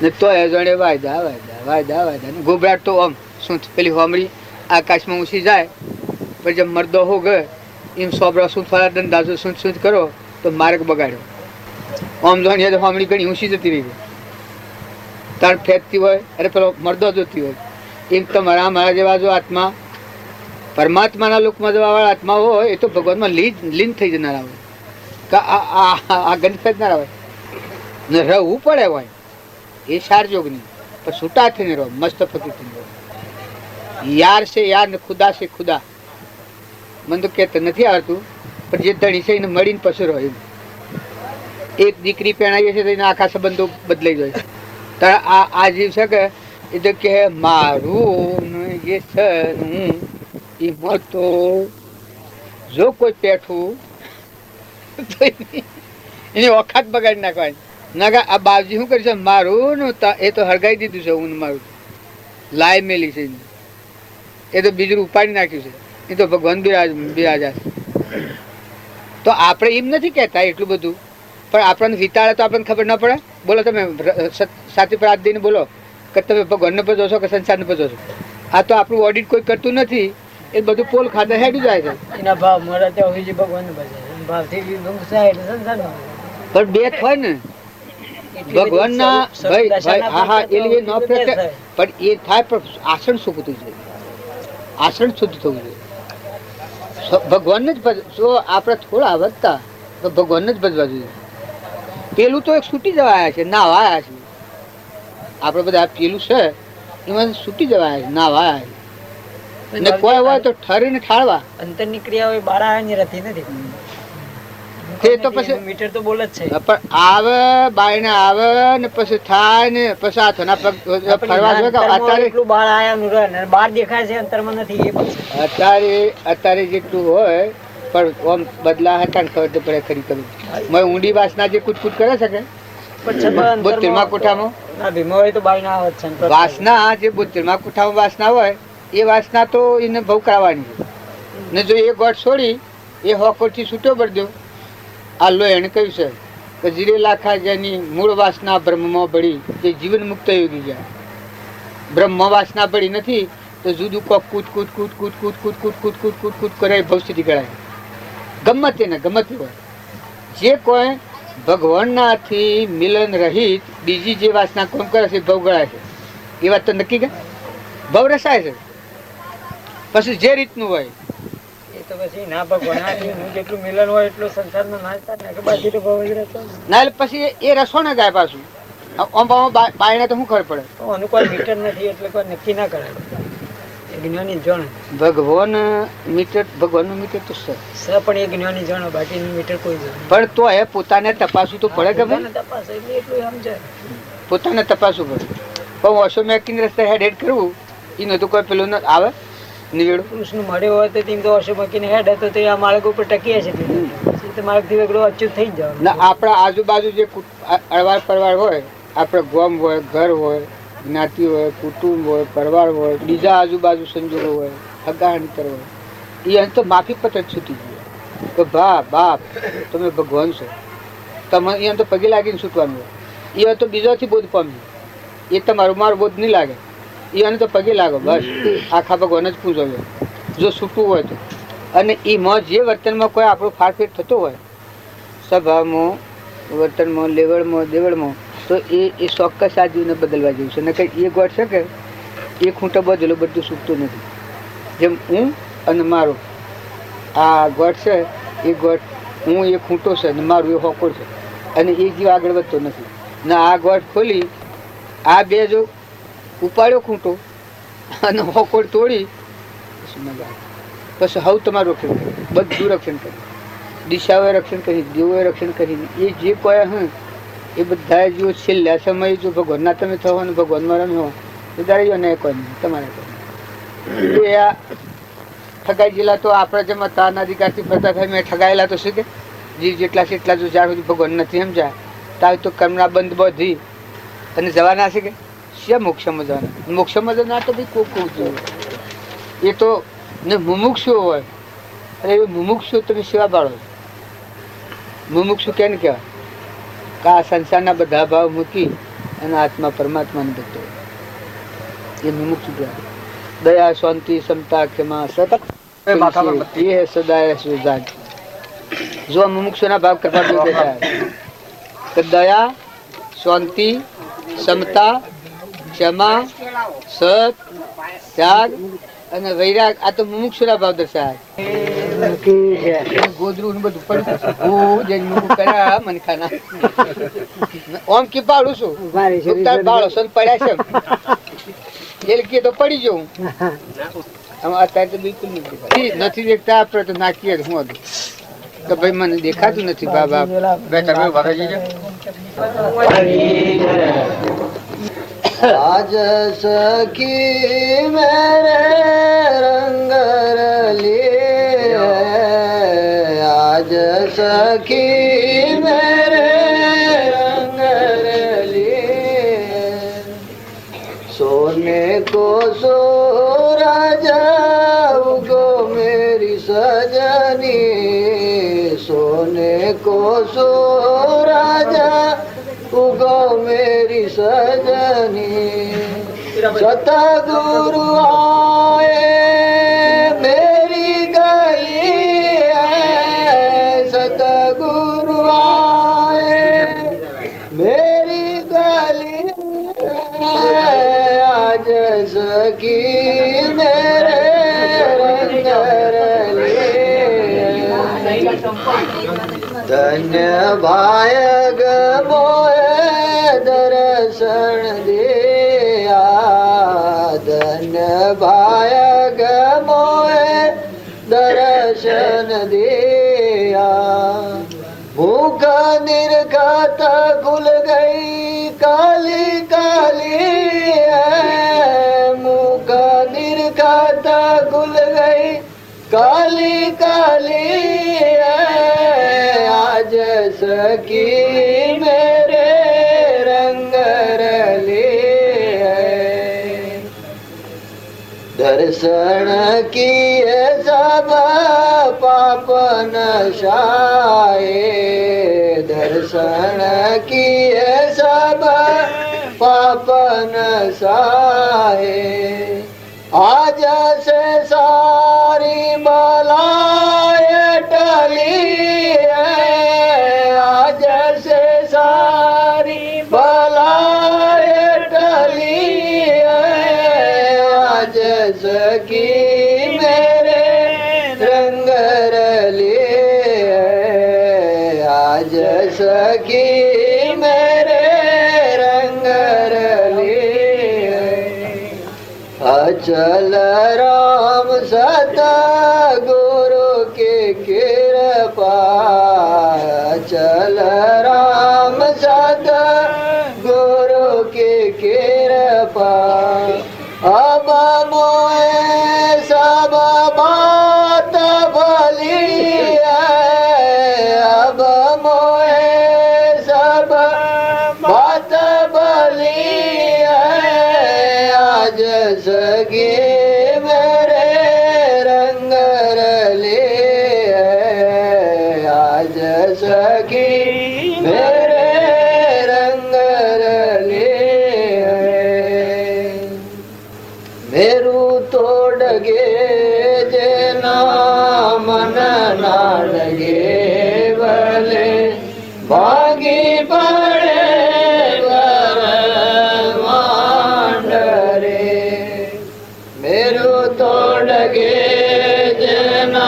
ને તો એ જણે વાયદા વાયદા વાયદા વાયદા ગોબરાટ તો આમ શું પેલી હોમડી આકાશમાં ઊંચી જાય, પણ જેમ મરદો હો ગયો એમ સોબરા શું ફરા દંદાજો શું શું કરો તો માર્ગ બગાડ્યો. આમ જોવાની તો હોમડી ઘણી ઊંચી જતી રહી, તાણ ફેંકતી હોય, અરે પેલો મરદો જોતી હોય. એમ તમારા મારા જેવા જો આત્મા પરમાત્માના લોકમાં જવા વાળા આત્મા હોય એ તો ભગવાનમાં લીન થઈ જનારા હોય, આ ગંધ ફેંકનારા હોય ને રહેવું પડે હોય એ શારજોગની, પણ છૂટા થઈને રહો, મસ્ત ફકી થઈને રહો. યાર છે યાર ને ખુદા છે ખુદા. મને તો કહેતા નથી આવડતું, પણ જે ધણી છે એને મળીને પછી રહો. એમ એક દીકરી પહેણાવીએ છે તો એના આખા સંબંધો બદલાઈ જાય. તારે આ જીવ છે કે એ તો કે મારું એ છે હું એ તો જો કોઈ પેઠું તો એની ઓખાત બગાડી નાખવાની. ના આ બાપજી શું કરીશ મારું એ તો હળગાઈ દીધું છે. હું મારું લાય મેલી છે, એ તો બીજું ઉપાડી નાખ્યું છે. એ તો ભગવાન બિરાજા છે. તો આપણે એમ નથી કહેતા એટલું બધું, પણ આપણને વિતાડે તો આપણને ખબર ના પડે. બોલો તમે સાથી પર હાથ દઈને બોલો કે તમે ભગવાનને ભજો છો કે સંસારને ભજો છો. આ તો આપણું ઓડિટ કોઈ કરતું નથી, એ બધું પોલ ખાતા હેડી જાય છે. એના ભાવ મળે તો ભગવાન ભાવથી પણ બે હોય ને ભગવાનના ભાઈ હા હા એ ન પણ એ થાય, પણ આસન શુદ્ધ થવું જોઈએ. આસન શુદ્ધ થવું જોઈએ. ભગવાનને જ આપણે થોડા વધતા તો ભગવાનને જ ભજવા જોઈએ. પેલું તો એક છૂટી જવા આવ્યા છે, નાવા આવ્યા છે. આપણે બધા પેલું છે એમાં છૂટી જવા આવ્યા છે, નાવા આવ્યા છે. ને કોઈ હોય તો ઠરીને ઠાળવા અંતરની ક્રિયાઓ બહાર આવવાની રહેતી નથી. તે તો પછી મીટર તો બોલે જ છે, પણ આવે બાયણે આવે ને પછી થાય ને પછી હાથના પગ ફરવા જોઈએ. અત્યારે એટલું બહાર આયાનું રહે ને બહાર દેખાય છે, અંતરમાં નથી. એ પછી અત્યારે જેટલું હોય પણ આમ બદલા હતા ને ખબર પડે ખરી કરું. મેં ઊંડી વાસના જે કૂદકૂદ કરે છે કે 72માં કોઠામાં વાસના જે 72માં કોઠામાં વાસના હોય એ વાસના તો એને ભવ કરાવવાની ને. જો એ ગોઠ છોડી એ હોકોરથી છૂટો પડી દો. આ લો એને કહ્યું છે કે જીરે લાખા જેની મૂળ વાસના બ્રહ્મમાં ભળી તે જીવન મુક્ત યોગી જાય. બ્રહ્મ વાસના ભળી નથી તો જુદું કોક કૂદ કૂદ કૂદ કૂદ કૂદ કૂદ કૂદ કૂદ કૂદ કૂદ કૂદ કરે ભવસ્થિતિ કરાય. ગમે તેને ગમે તે હોય. જે કોઈ ભગવાનનાથી મિલન રહિત બીજી જે વાસના કોમ કરે છે ભવ ગળાય છે. એ વાત તો નક્કી કે ભવ રસાય છે. પછી જે રીતનું હોય તો પછી ના ભગવાન જેટલું મિલન હોય એટલું સંસારમાં ના થાય કે બાકી તો ભવ જ રહેતો ના. એટલે પછી એ રસો ને જાય પાછું. બાયણે તો શું ખબર પડે? આનું કોઈ મીટર નથી એટલે કોઈ નક્કી ના કરે. જ્ઞાની જાણે ભગવાન મીટર, ભગવાનનું મીટર તો છે પણ એ જ્ઞાની જાણે, બાકીનું મીટર કોઈ જાણે. પણ તો એ પોતાને તપાસવું તો પડે કે તપાસ એટલે એટલું સમજાય, પોતાને તપાસવું પડે. પણ ઓછો મેકિંગ રસ્તે હેડ કરવું એનું તો કોઈ પેલું આવે નિવેડું. પુરુષનું મળ્યો હોય તો તેમ તો ઓછો મૂકીને હેડ હતો તો આ માર્ગ ઉપર ટકી હશે. તો માર્ગથી વેગળો અચ્યુત થઈ જાવ. ના આપણા આજુબાજુ જે અળવાર પરવાર હોય, આપણે ગોમ હોય, ઘર હોય, જ્ઞાતિ હોય, કુટુંબ હોય, પરિવાર હોય, બીજા આજુબાજુ સંજોગો હોય, હગાહણીતર હોય, એ અંત તો માફી પત્ર છૂટી ગયો કે બાપ તમે ભગવાન છો. તમે એ તો પગે લાગીને છૂટવાનું હોય. એ તો બીજાથી બોધ પામ્યું. એ તમારું મારું બોધ નહીં લાગે. એને તો પગે લાગો બસ. આખા ભગવાન જ પૂજો જો છૂટવું હોય તો. અને એમાં જે વર્તનમાં કોઈ આપણો ફારફેર થતો હોય, સ્વભાવમાં, વર્તનમાં, લેવડમાં, દેવડમાં, તો એ ચોક્કસ આ જીવને બદલવા જેવું છે. નકર એ ગોઠ છે કે એ ખૂંટો બદલો બધું છૂટતું નથી. જેમ હું અને મારો આ ગોઠ છે, એ ગોઠ હું એ ખૂંટો છે અને મારું એ હોકોર છે, અને એ જીવ આગળ વધતો નથી. ને આ ગોઠ ખોલી આ બે જો ઉપાડ્યો ખૂંટો અને હોકોર તોડી પછી હવે તમારું રક્ષણ કર્યું, બધું રક્ષણ કર્યું. દિશાઓએ રક્ષણ કરી, દેવોએ રક્ષણ કરીને એ જે કોઈ હા એ બધા જીવો છેલ્લા સમયે જો ભગવાનના તમે થવો ને ભગવાનમાં રમ્યો તો તારે ને કોઈ નહીં તમારે કોઈ. એ આ ઠગાઈ ગયેલા તો આપણે જેમ તારના અધિકારથી ફરતા થાય મેં ઠગાયેલા તો શું કે જીવ જેટલા છે એટલા જો જ્યાં સુધી ભગવાન નથી સમજાય તારે તો કર્મના બંધ બધી અને જવાના છે કે શિયા મોક્ષમાં જવાના મોક્ષમાં જવાના તો ભાઈ કોક કોક જોયું એ તો ને મુમુક્ષુ હોય અને એ મુમુક્ષુ તમે સેવા બાળો મુમુક્ષુ કેમ કહેવાય કે આ સંસારના બધા ભાવ મૂકી અને આત્મા પરમાત્માને ભક્તો એ મુમુક્ષુ કહેવાય દયા શાંતિ ક્ષમતા ક્ષમા સતત એ સદાય સુજાન જો મુમુક્ષુના ભાવ કરવા દો બેઠા તો દયા શાંતિ ક્ષમતા ક્ષમા સત ત્યાગ અને વૈરાગ આ તો મુમુક્ષુના ભાવ દર્શાય ગોદરું બધું પડ્યું કર્યા મને ખાના ઓમ કી પાડું છું બાળો સન પડ્યા છે એલકી તો પડી જવું અત્યારે તો બિલકુલ નથી દેખતા આપણે તો નાખીએ હું હતું તો ભાઈ મને દેખાતું નથી બાબા આજ સખી મેરે રંગ રલી આજ સખી મેરે રંગ રલી સોને को सूरज उगो मेरी सजनी सोने को सूरज उगो मेरी सजनी सतगुरु आए मेरी गली सतगुरु आए मेरी गली आज सखी मेरे रंग रली धन्य भायग मोए दर्शन दिया धन्य भायग मोए दर्शन दिया भूख निर्घात खुल गई काली काली मुख निर्घात खुल गई काली काली आज सखी मेरे रंग रली दर्शन किए सब पाप नशाए दर्शन किए सब पाप नशाए आज से सारी बलाए टली आज से सारी बलाए टली आज सखी मेरे रंग रली आज सखी मेरे रंग रली अचल राम सत गुरु की कृपा अचल राम सत गुरु की कृपा अब मोए सब बात भली अब मोए सब बात भली आज सगी मेरे रंग रली आज सगी मेरे रंग रली मेरू तोड़ गे जेना मन नाडगे भले भागी पड़े मांडरे मेरू तोड़ गे जेना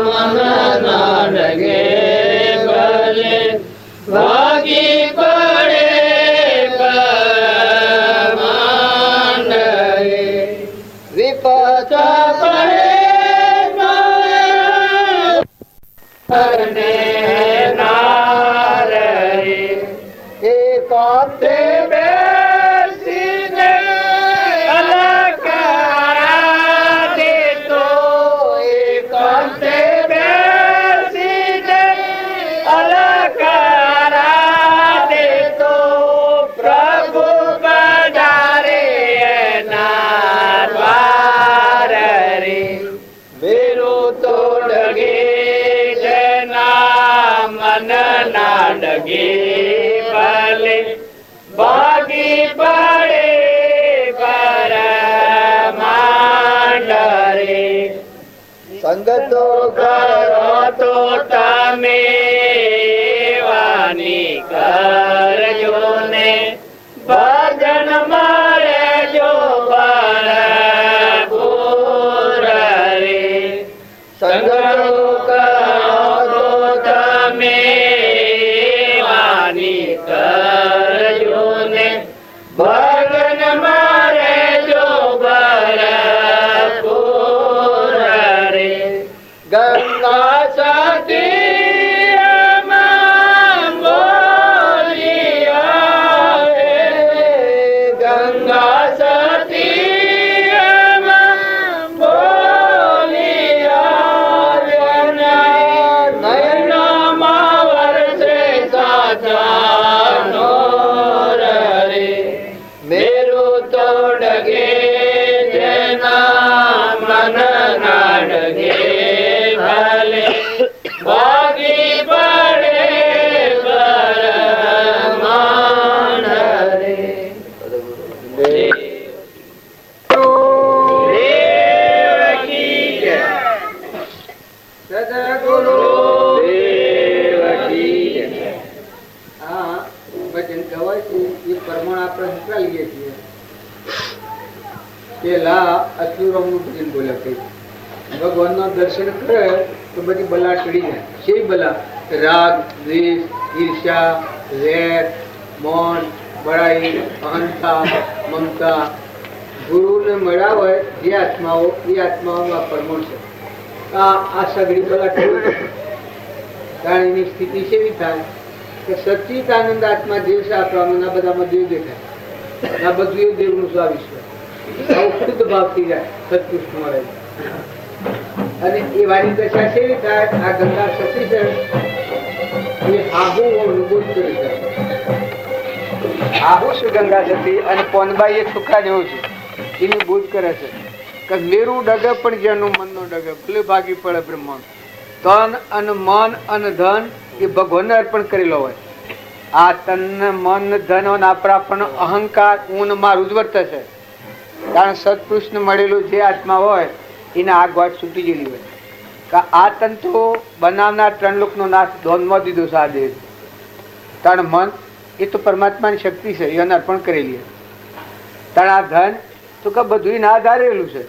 मन नाडगे भले भागी पड़े विपत पड़े एकांते बेसीने अलग करा दे तो ડગે ભલે ભાગી પડે પરમાંડ રે સંગતો કરો તો તમે વાની કરજો ને ભજન મારે જો ભરપૂર રે સંગતો કરો તો તમે વાની કરજો ને ભજન મારે જો ભરપૂર રે ગંગા સતી ગંગા સતી નયનમાં વરસે સાચાનો રે મેરુ તો ડગે જેના મન ના ડગે ભલે ભાગી પડે પરમાણ રે હા ભજન કહેવાય છે એ પ્રમાણ આપણે શું લઈએ છીએ પેલા અતુરમનું ભજન બોલ્યા કઈ ભગવાનના દર્શન કરે તો બધી બલા ચડી જાય છે બલા રાગ દ્વેષ ઈર્ષ્યા વેર મૌન બળાઈ અહંતા મમતા ગુરુને મળ્યા હોય જે આત્માઓ એ આત્માઓમાં પ્રમાણ છે આ સગડી બલા ચડી કારણ એની સ્થિતિ કેવી થાય કે સચ્ચિદાનંદ આત્મા દેવ છે આપણા બધામાં દેવ દેખાય આ બધું એ દેવનું સ્વાવિશ્વ શુદ્ધ ભાવથી જાય સત્પુરુષ મળે અને એ વાળી દશા કેવી થાય આ ગંગા સતી છે એ આબુ અનુભૂત કરી જાય આબુ શું ગંગા સતી અને પોનબાઈ એ છોકરા જેવું છે એની બોધ કરે છે કે મેરું ડગે પણ જેનું મનનો ડગે ભલે ભાગી પડે બ્રહ્માંડ તન અને મન અને ધન એ ભગવાનને અર્પણ કરેલો હોય આ તન મન ધન અને આપણા પણ અહંકાર હું મારું જ વર્તે છે કારણ સત્પુરુષને મળેલું જે આત્મા હોય એને આ ગોઠ છૂટી ગયેલી હોય કે આ તન તો બનાવનાર ત્રણ લોકનો નાશ ધોનમાં દીધો છે આ દેહ તાણ મન એ તો પરમાત્માની શક્તિ છે એને અર્પણ કરેલી તાણ આ ધન તો કે બધું એને આધારેલું છે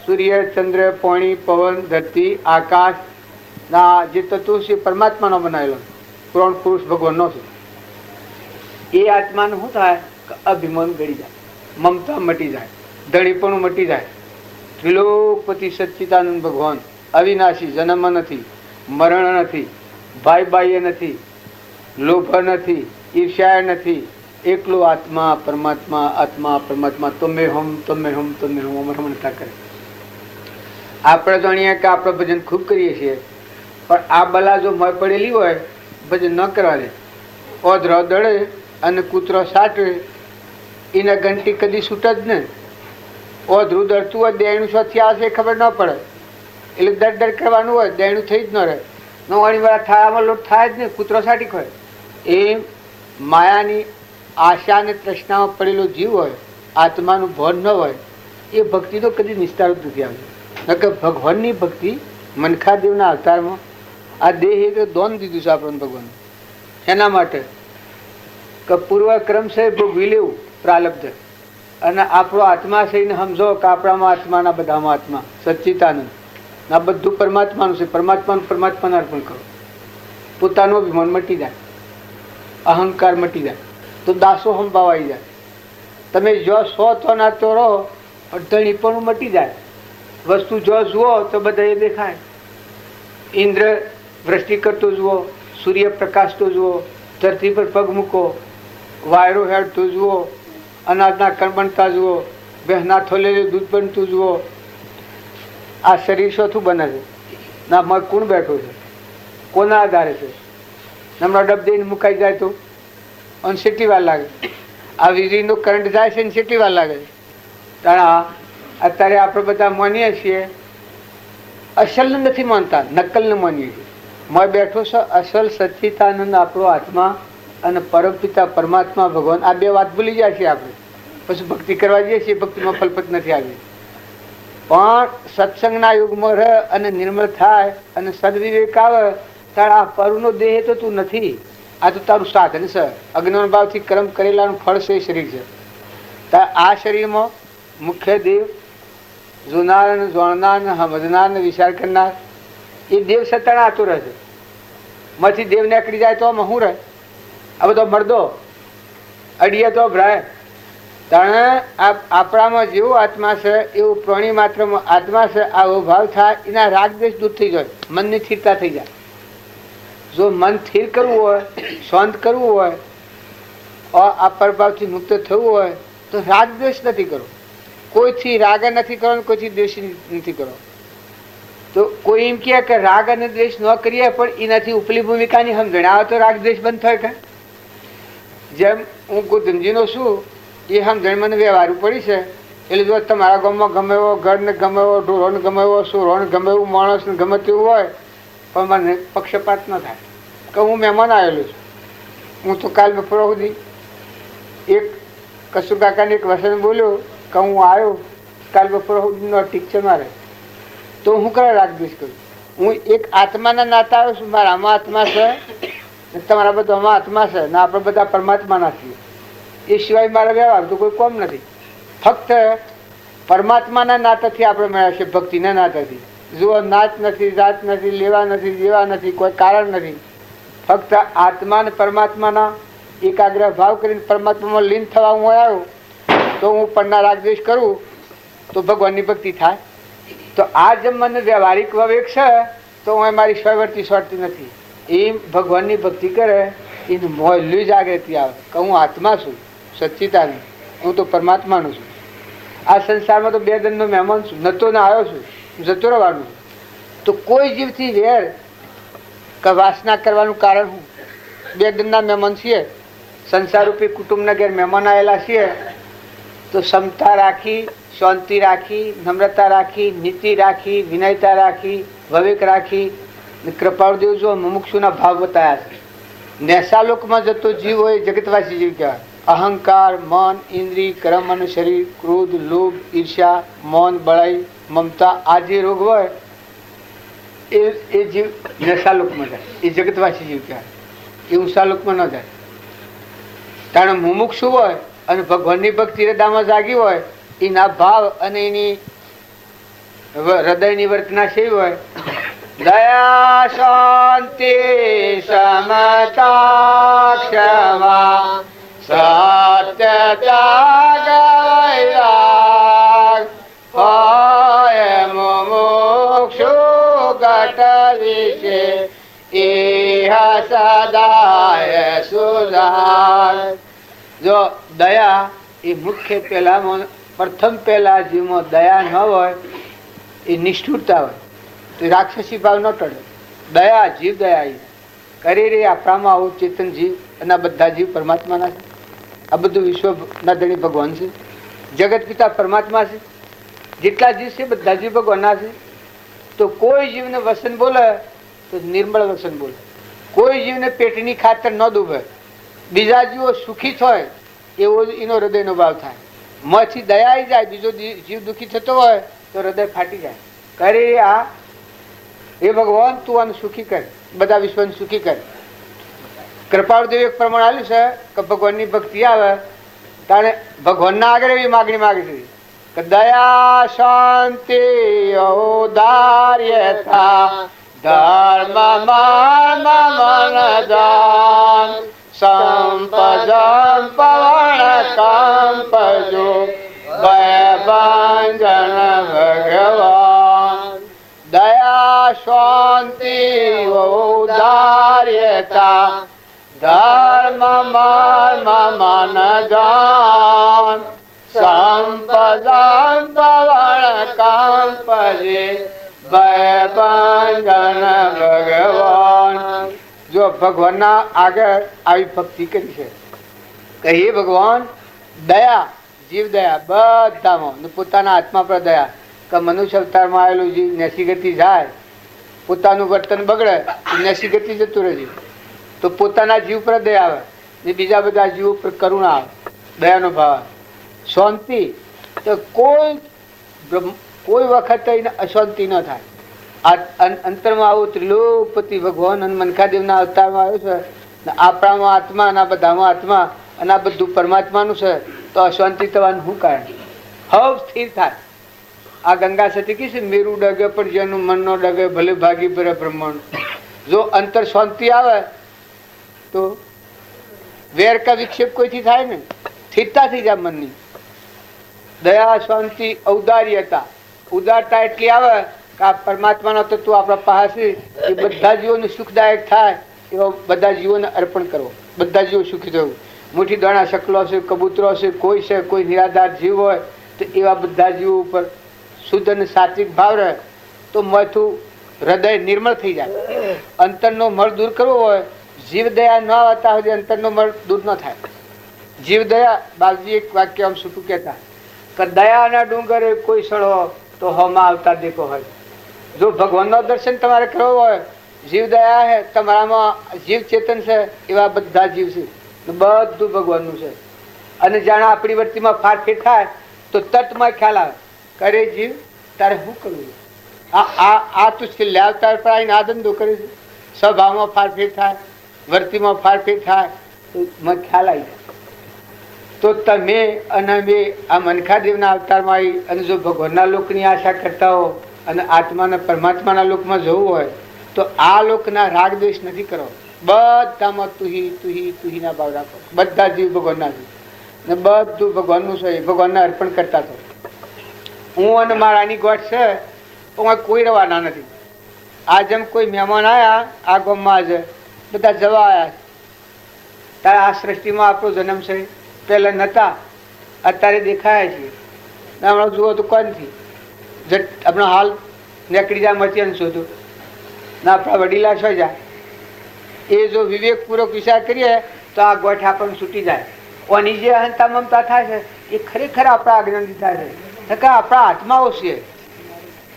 સૂર્ય ચંદ્ર પાણી પવન ધરતી આકાશ ના જે તત્વો છે પરમાત્માનો બનાવેલો પુરાણ પુરુષ ભગવાનનો છે એ આત્માનું શું થાય કે અભિમાન ગળી જાય મમતા મટી જાય ધણીપણું મટી જાય ત્રિલોકપતિ સચ્ચિદાનંદ ભગવાન અવિનાશી જન્મ નથી મરણ નથી ભાઈ બાઈએ નથી લોભ નથી ઈર્ષ્યા નથી એકલો આત્મા પરમાત્મા તમે હમ અમરમણતા કરે આપણે જાણીએ કે આપણે ભજન ખૂબ કરીએ છીએ પણ આ બલા જો મય પડેલી હોય ભજન ન કરવા દે ઓધરો દળે અને કૂતરો સાટવે એને ઘંટી કદી છૂટ જ ને ઓધરું દળતું હોય દેણું શોથી આવશે ખબર ન પડે એટલે દર કરવાનું હોય દેણું થઈ જ ન રહે નવાણી વાળા થાળામાં લોટ થાય જ ને કૂતરો સાટી ખોય એ માયાની આશા અને તૃષ્ણામાં પડેલો જીવ હોય આત્માનું ભાન ન હોય એ ભક્તિ તો કદી નિસ્તાર જ નથી આવતી નકર ભગવાનની ભક્તિ મનખાદેવના અવતારમાં આ દેહ એ દોન દીધું છે આપણને ભગવાન એના માટે કે પૂર્વક્રમ છે ભોગવી લેવું પ્રાલબ્ધ અને આપણો આત્મા છે એને સમજો કે આપણામાં આત્માના બધામાં આત્મા સચ્ચિદાનંદ આ બધું પરમાત્માનું છે પરમાત્માને અર્પણ કરો પોતાનું અભિમાન મટી જાય અહંકાર મટી જાય તો દાસો સંભાવાઈ જાય તમે જો સો તો ના તો રહો અડધણી પણ મટી જાય વસ્તુ જો જુઓ તો બધા એ દેખાય ઇન્દ્ર વૃષ્ટિ કરતો જુઓ સૂર્ય પ્રકાશતો જુઓ ધરતી પર પગ મૂકો વાયરો હેડતો જુઓ અનાજના કણ બનતા જુઓ બહેના થોલેલું દૂધ બનતું જુઓ આ શરીર શોથું બને છે ના મગ કોણ બેઠો છે કોના આધારે છે હમણાં ડબ દઈને મુકાઈ જાય તો અને કેટલી વાર લાગે આ વીજળીનો કરંટ જાય છે ને કેટલી વાર લાગે છે તાણા અત્યારે આપણે બધા માનીએ છીએ અસલને નથી માનતા નકલને માનીએ છીએ મેં બેઠો છે અસલ સચ્ચિદાનંદ આપણો આત્મા અને પરમપિતા પરમાત્મા ભગવાન. આ બે વાત ભૂલી જાય છે આપણે, પછી ભક્તિ કરવા જઈએ છીએ, ભક્તિમાં ફલપત નથી આવી. પણ સત્સંગના યુગમાં રહે અને નિર્મળ થાય અને સદવિવેક આવે તારા આ પરનો દેહ તો તું નથી, આ તો તારું સાધન છે. અજ્ઞાન ભાવથી કર્મ કરેલાનું ફળ છે એ શરીર છે. આ શરીરમાં મુખ્ય દેવ જોનાર ને જાણનાર ને સમજનાર ને વિચાર કરનાર એ દેવ સત્તાના આતુર છે. માંથી દેવ નીકળી જાય તો આમાં શું રહે? આ બધો મરદો અડીએ તો ભરાય. તાણે આપણામાં જેવો આત્મા છે એવું પ્રાણી માત્રમાં આત્મા છે. આવો ભાવ થાય એના રાગ દ્વેષ દૂર થઈ જાય, મનની સ્થિરતા થઈ જાય. જો મન સ્થિર કરવું હોય, શાંત કરવું હોય, આ પ્રભાવથી મુક્ત થવું હોય તો રાગ દ્વેષ નથી કરો. કોઈથી રાગ નથી કરો, કોઈથી દ્વેષ નથી કરો. તો કોઈ એમ કે રાગ અને દ્વેષ ન કરીએ પણ એનાથી ઉપલી ભૂમિકાની સમજણ આવે તો રાગ દ્વેષ બંધ થાય. કે જેમ હું ગોધનજીનો છું એ સમજણ મને વ્યવહારું પડી છે. એટલે જો તમારા ગામમાં ગમે એવો ઘરને ગમે એવો ઢોરોને ગમે એવો સુરોને ગમે એવું માણસને ગમે તેવું હોય પણ મને પક્ષપાત ન થાય કે હું મહેમાન આવેલું છું. હું તો કાલ બપોર સુધી એક કસુ કાકાને એક વસન બોલ્યો કે હું આવ્યો કાલ બપોર સુધીનો ઠીક છે મારે, તો હું કરે રાગદ્વેષ કરું? હું એક આત્માના નાતા આવ્યો છું. મારા આમાં આત્મા છે, તમારા બધા આમાં આત્મા છે ને આપણે બધા પરમાત્માના છીએ. એ સિવાય મારા વ્યવહાર તો કોઈ કોમ નથી. ફક્ત પરમાત્માના નાતાથી આપણે મળ્યા છે, ભક્તિના નાતાથી. જુઓ, નાત નથી, જાત નથી, લેવા નથી, દેવા નથી, કોઈ કારણ નથી. ફક્ત આત્મા અને પરમાત્માના એકાગ્ર ભાવ કરીને પરમાત્મામાં લીન થવા હું આવ્યો તો હું પરના રાગદ્વેષ કરું તો ભગવાનની ભક્તિ થાય. તો આ જેમ મને વ્યવહારિક વિવેક છે તો હું મારી સ્વવર્તી સ્વાર્થી નથી. એ ભગવાનની ભક્તિ કરે એનું મોલ્યું જાગૃતિ આવે કે હું આત્મા છું, સચ્ચિદાનંદ, હું તો પરમાત્માનું છું. આ સંસારમાં તો બે દનનો મહેમાન છું, નતો ને આવ્યો છું, જતો રહેવાનું છું. તો કોઈ જીવથી વેર કે વાસના કરવાનું કારણ હું? બે દનના મહેમાન છીએ, સંસારરૂપી કુટુંબના ઘેર મહેમાન આવેલા છીએ. તો ક્ષમતા રાખી, શાંતિ રાખી, નમ્રતા રાખી, નીતિ રાખી, વિનયતા રાખી, વિવેક રાખી, કૃપાળદેવ જો મુમુક્ષુના ભાવ બતાવ્યા છે. નેસાલોકમાં જતો જીવ હોય જગતવાસી જીવ કહેવાય. અહંકાર, મન, ઇન્દ્રિય, કર્મ અને શરીર, ક્રોધ, લોભ, ઈર્ષ્યા, મૌન, બળાઈ, મમતા આ જે રોગ હોય એ જીવ નેસાલોકમાં જાય, એ જગતવાસી જીવ કહેવાય. એ ઊંસાલોકમાં ન જાય. કારણ મુમુક્ષુ હોય અને ભગવાનની ભક્તિ હૃદયમાં જાગી હોય, એના ભાવ અને એની હૃદયની વર્તના સેવી હોય. દયા, શાંતિ, સમતા, ક્ષમા, સત્ય, ત્યાગ, વૈરાગ હોય મુમુક્ષુ ઘટ વિશે ઇહ સદાય સુધાર. જો દયા એ મુખ્ય પહેલામાં પ્રથમ પહેલા જીવમાં દયા ન હોય એ નિષ્ઠુરતા હોય તો રાક્ષસી ભાવ ન ટળે. દયા જીવ દયા કરી રહી આપણામાં આવું ચેતન જીવ અને આ બધા જીવ પરમાત્માના છે. આ બધું વિશ્વના ધણી ભગવાન છે, જગત પિતા પરમાત્મા છે. જેટલા જીવ છે બધા જીવ ભગવાનના છે. તો કોઈ જીવને વસન બોલે તો નિર્મળ વસન બોલે. કોઈ જીવને પેટની ખાતર ન ડૂબે, બીજા જીવો સુખી થાય એવો એનો હૃદયનો ભાવ થાય. માંથી દયા આવી જાય, બીજો જીવ દુઃખી થતો હોય તો હૃદય ફાટી જાય. કરે આ હે ભગવાન તું આને સુખી કર, બધા વિશ્વને સુખી કર. કૃપાળદેવ એક પ્રમાણ આવ્યું છે કે ભગવાનની ભક્તિ આવે તારે ભગવાનના આગળ એવી માગણી માગી છે કે દયા, શાંતિ, ઔદાર્યતા, ધર્મ, મન, દાન, સંપદમ, પવન, કંપજો, ભયભંજન ભગવાન. દયા, શાંતિ, ઔદાર્યતા, ધર્મ, મન, દાન, સંપદમ, પવન, કંપજે, ભયભંજન ભગવાન. જો ભગવાનના આગળ આવી ભક્તિ કરી છે કે હે ભગવાન દયા, જીવ દયા બધામાં, પોતાના આત્મા પર દયા કે મનુષ્ય અવતારમાં આવેલું જીવ નેસી ગતિ જાય પોતાનું વર્તન બગડે નસી ગતિ જતું રહે. તો પોતાના જીવ પર દયા આવે ને બીજા બધા જીવો પર કરુણા આવે, દયાનો ભાવ આવે. શાંતિ તો કોઈ વખત એને અશાંતિ ન થાય. આ અંતરમાં આવું ત્રિલોકપતિ ભગવાન અને મનખાદેવના અવતારમાં આવ્યો છે ને આપણામાં આત્મા અને આ બધામાં આત્મા અને આ બધું પરમાત્માનું છે. તો અશાંતિ થવાનું શું કારણ? હવ સ્થિર થાય. આ ગંગા સતી કી છે મેરું ડગે પણ જેનું મન નો ડગે ભલે ભાગી પર બ્રહ્માંડ. જો અંતર શાંતિ આવે તો વેર કા વિક્ષેપ કોઈથી થાય ને, સ્થિરતા થઈ જાય મનની. દયા, શાંતિ, ઔદાર્યતા. ઉદારતા એટલી આવે કે આ પરમાત્માનો તત્વ આપણા પાસે એ બધા જીવોને સુખદાયક થાય એવા બધા જીવોને અર્પણ કરવો. બધા જીવો સુખી થવું. મુઠ્ઠી દાણા શકલો છે, કબૂતરો છે, કોઈ નિરાધાર જીવ હોય તો એવા બધા જીવો ઉપર શુદ્ધ અને સાત્વિક ભાવ રહે તો માથું હૃદય નિર્મળ થઈ જાય. અંતરનો મળ દૂર કરવો હોય, જીવ દયા ન આવતા સુધી અંતરનો મળ દૂર ન થાય. જીવ દયા, બાપજી એક વાક્ય આમ છૂટું કહેતા કે દયાના ડુંગરે કોઈ સળો તો હમાં આવતા દેખો હોય. જો ભગવાનનો દર્શન તમારે કરવો હોય, જીવ દયા છે તમારામાં, જીવ ચેતન છે એવા બધા જીવ છે, બધું ભગવાનનું છે. અને જાણે આપણી વર્તીમાં ફારફેર થાય તો તત્માં ખ્યાલ આવે કરે જીવ તારે શું કરવું. આ તું છેલ્લે અવતાર પર આવીને આ ધંધો કરે છે. સ્વભાવમાં ફારફેર થાય, વર્તીમાં ફારફેર થાય તો મને ખ્યાલ આવી જાય. તો તમે અને મેં આ મનખાદેવના અવતારમાં આવી અને જો ભગવાનના લોકની આશા કરતા હો અને આત્માના પરમાત્માના લોકમાં જવું હોય તો આ લોકના રાગ દ્વેષ નથી કરો. બધામાં તુહીના ભાવ રાખો. બધા જીવ ભગવાનના જીવ ને બધું ભગવાનનું છે, ભગવાનને અર્પણ કરતા થો. હું અને મારાની ગોઠ છે હું કોઈ રવાના નથી. આ જેમ કોઈ મહેમાન આવ્યા આ ગામમાં આજે બધા જવા આવ્યા તારે આ સૃષ્ટિમાં આપણો જન્મ છે, પહેલા નહોતા અત્યારે દેખાયા છીએ. હમણાં જુઓ તો કોણથી હમણાં હાલ નીકળી જાય મચી શોધું ના આપણા વડીલા છો જાય. એ જો વિવેકપૂર્વક વિચાર કરીએ તો આ ગોઠ આપણને છૂટી જાય. ઓની જે અહંતા મમતા થાય છે એ ખરેખર આપણા અજ્ઞાનથી થાય છે કે આપણા આત્માઓ છીએ.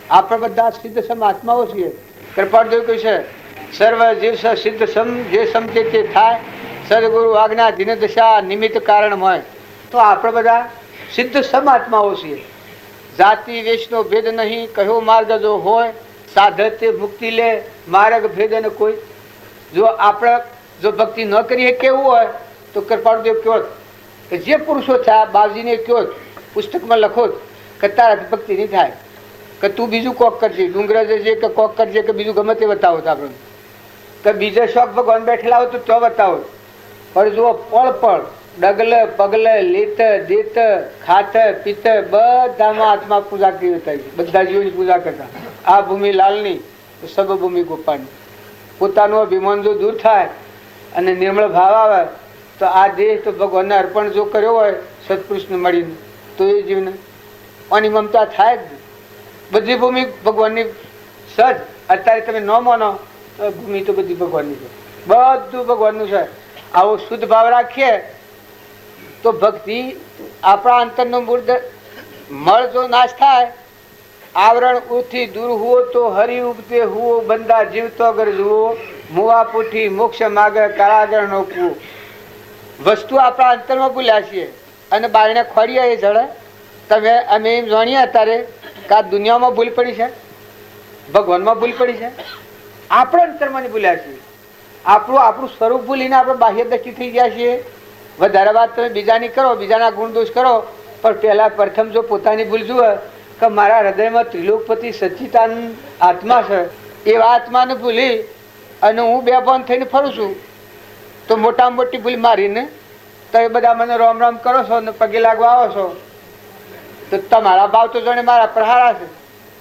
આપણે બધા સિદ્ધ સમ આત્માઓ છીએ. કૃપાળદેવ કહે છે સર્વ જીવ સિદ્ધ સમ જે સમજે તે થાય, સદગુરુ આજ્ઞા દિન દશા નિમિત્ત કારણ હોય. તો આપણે બધા સિદ્ધ સમ આત્માઓ છીએ. જાતિ વેશનો ભેદ નહીં, કયો માર્ગ જો હોય સાધે તે મુક્તિ લે, માર્ગ ભેદ ન કોઈ. જો આપણે જો ભક્તિ ન કરીએ કેવું હોય તો કૃપાળદેવ કહો કે જે પુરુષો થયા બાપજીને કહો પુસ્તકમાં લખો કે તારાથી ભક્તિ નહીં થાય, કે તું બીજું કોક કરજે, ડુંગરા જજે કે કોક કરજે કે બીજું ગમે તે બતાવો આપણે કે બીજા શોખ ભગવાન બેઠેલા હોય તો બતાવો. પણ જુઓ પળ પળ ડગલે પગલે લેત દેત ખાત પિત બધામાં આત્મા પૂજા કરી થાય. બધા જીવોની પૂજા કરતા. આ ભૂમિ લાલની સબ ભૂમિ ગોપાલની. પોતાનું અભિમાન જો દૂર થાય અને નિર્મળ ભાવ આવે તો આ દેહ તો ભગવાનને અર્પણ જો કર્યો હોય સત્પુરુષને મળીને તો એ જીવને આની મમતા થાય જ. બધી ભૂમિ ભગવાનની સજ. અત્યારે તમે ન માનો તો ભૂમિ તો બધી ભગવાનની છે, બધું ભગવાનનું છે. આવો શુદ્ધ ભાવ રાખીએ તો ભક્તિ આપણા અંતરનો મૂળ મળ જો નાશ થાય, આવરણ ઉથી દૂર હુઓ તો હરિ ઉપતે હુઓ, બંદા જીવતો અગર જુઓ, મુવા પૂઠી મોક્ષ માગે કારાગર નો કુવો. વસ્તુ આપણા અંતરમાં ભૂલ્યા છીએ અને બારણે ખોડીએ એ જડે. તમે અમે એમ જાણીએ અત્યારે કે આ દુનિયામાં ભૂલ પડી છે, ભગવાનમાં ભૂલ પડી છે, આપણા અંતરમાં ભૂલ્યા છીએ. આપણું સ્વરૂપ ભૂલીને આપણે બાહ્ય દ્રષ્ટિ થઈ ગયા છીએ. વધારે વાત તમે બીજાની કરો, બીજાના ગુણ દોષ કરો, પણ પહેલા પ્રથમ જો પોતાની ભૂલ જુએ કે મારા હૃદયમાં ત્રિલોકપતિ સચ્ચિદાનંદ આત્મા છે, એવા આત્માને ભૂલી અને હું બેભાન થઈને ફરું છું તો મોટામાં મોટી ભૂલ મારીને તો એ બધા મને રોમ રોમ કરો છો ને પગે લાગવા આવો છો તો તમારા ભાવ તો જાણે મારા પ્રહારા છે,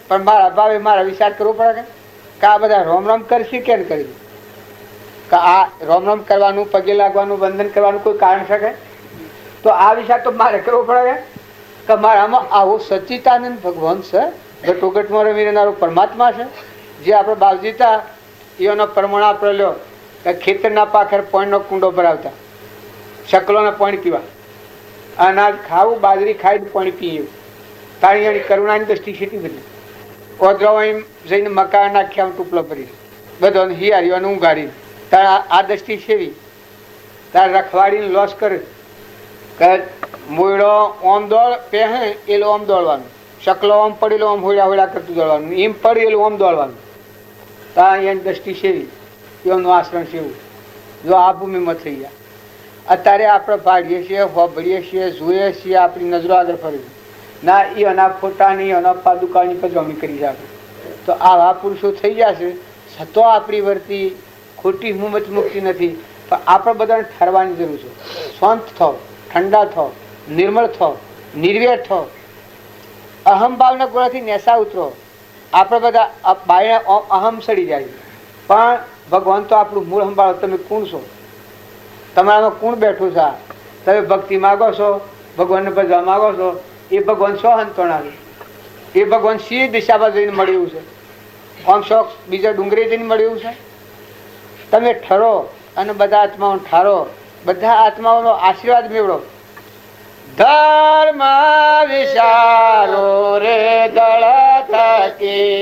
પણ મારા ભાવે મારા વિચાર કરવો પડે કે આ બધા રોમ રોમ કરશે કેમ કરી કે આ રોમ રોમ કરવાનું પગે લાગવાનું વંદન કરવાનું કોઈ કારણ શકે? તો આ વિચાર તો મારે કરવો પડે કે મારામાં આવો સચ્ચિદાનંદ ભગવાન છે, ઘટોઘટમાં રમી રહેનારો પરમાત્મા છે. જે આપણે બાપજીતા એનો પ્રમાણ આપણે લ્યો કે ખેતરના પાખર પાણીનો કુંડો ભરાવતા, શકલોને પાણી પીવા, અનાજ ખાવું, બાજરી ખાઈને પાણી પીએ, તાણી કરુણાની દ્રષ્ટિ કેટલી બધી. ઓદરો એમ જઈને મકાન નાખ્યા ટૂપલો ભરી બધો હિયારીઓ ઊંઘાડી તારે આ દ્રષ્ટિ સેવી તારે રખવાડીને લોસ કરે કે મોયડો ઓમ દોડ પહે એલો ઓમ દોડવાનું, શકલો ઓમ પડેલો ઓમ હોળ્યા હોળ્યા કરતું દોડવાનું, એમ પડેલું ઓમ દોડવાનું. ત્યાં એની દ્રષ્ટિ સેવી એમનું આશ્રમ સેવું. જો આ ભૂમિમાં થઈ ગયા અત્યારે આપણે ભાડીએ છીએ, હોભળીએ છીએ, જોઈએ છીએ, આપણી નજરો આગળ ફરી ના એ અના ફોટાની અના પાદુકાની પજવણી કરી શકે. તો આવા પુરુષો થઈ જશે છતો આપણી વર્તી ખોટી હિંમત મુક્તિ નથી. પણ આપણે બધાને ઠરવાની જરૂર છે. શાંત થાવ, ઠંડા થાવ, નિર્મળ થાવ, નિર્વેર થાવ, અહમભાવના ગોળાથી નેસા ઉતરો. આપણે બધા બાયણે અહમ સડી જાય. પણ ભગવાન તો આપણું મૂળ સંભાળો. તમે કોણ છો? તમારામાં કોણ બેઠું છે? તમે ભક્તિ માગો છો, ભગવાનને ભજવા માગો છો, એ ભગવાન શો હંતોણા છે? એ ભગવાન સી દિશામાં જઈને મળ્યું છે? આમ શોખ બીજા ડુંગરે જઈને મળ્યું છે? તમે ઠરો અને બધા આત્માઓ ઠારો, બધા આત્માઓનો આશીર્વાદ મેળવો. ધર્મ વિચારો રે દળ થકી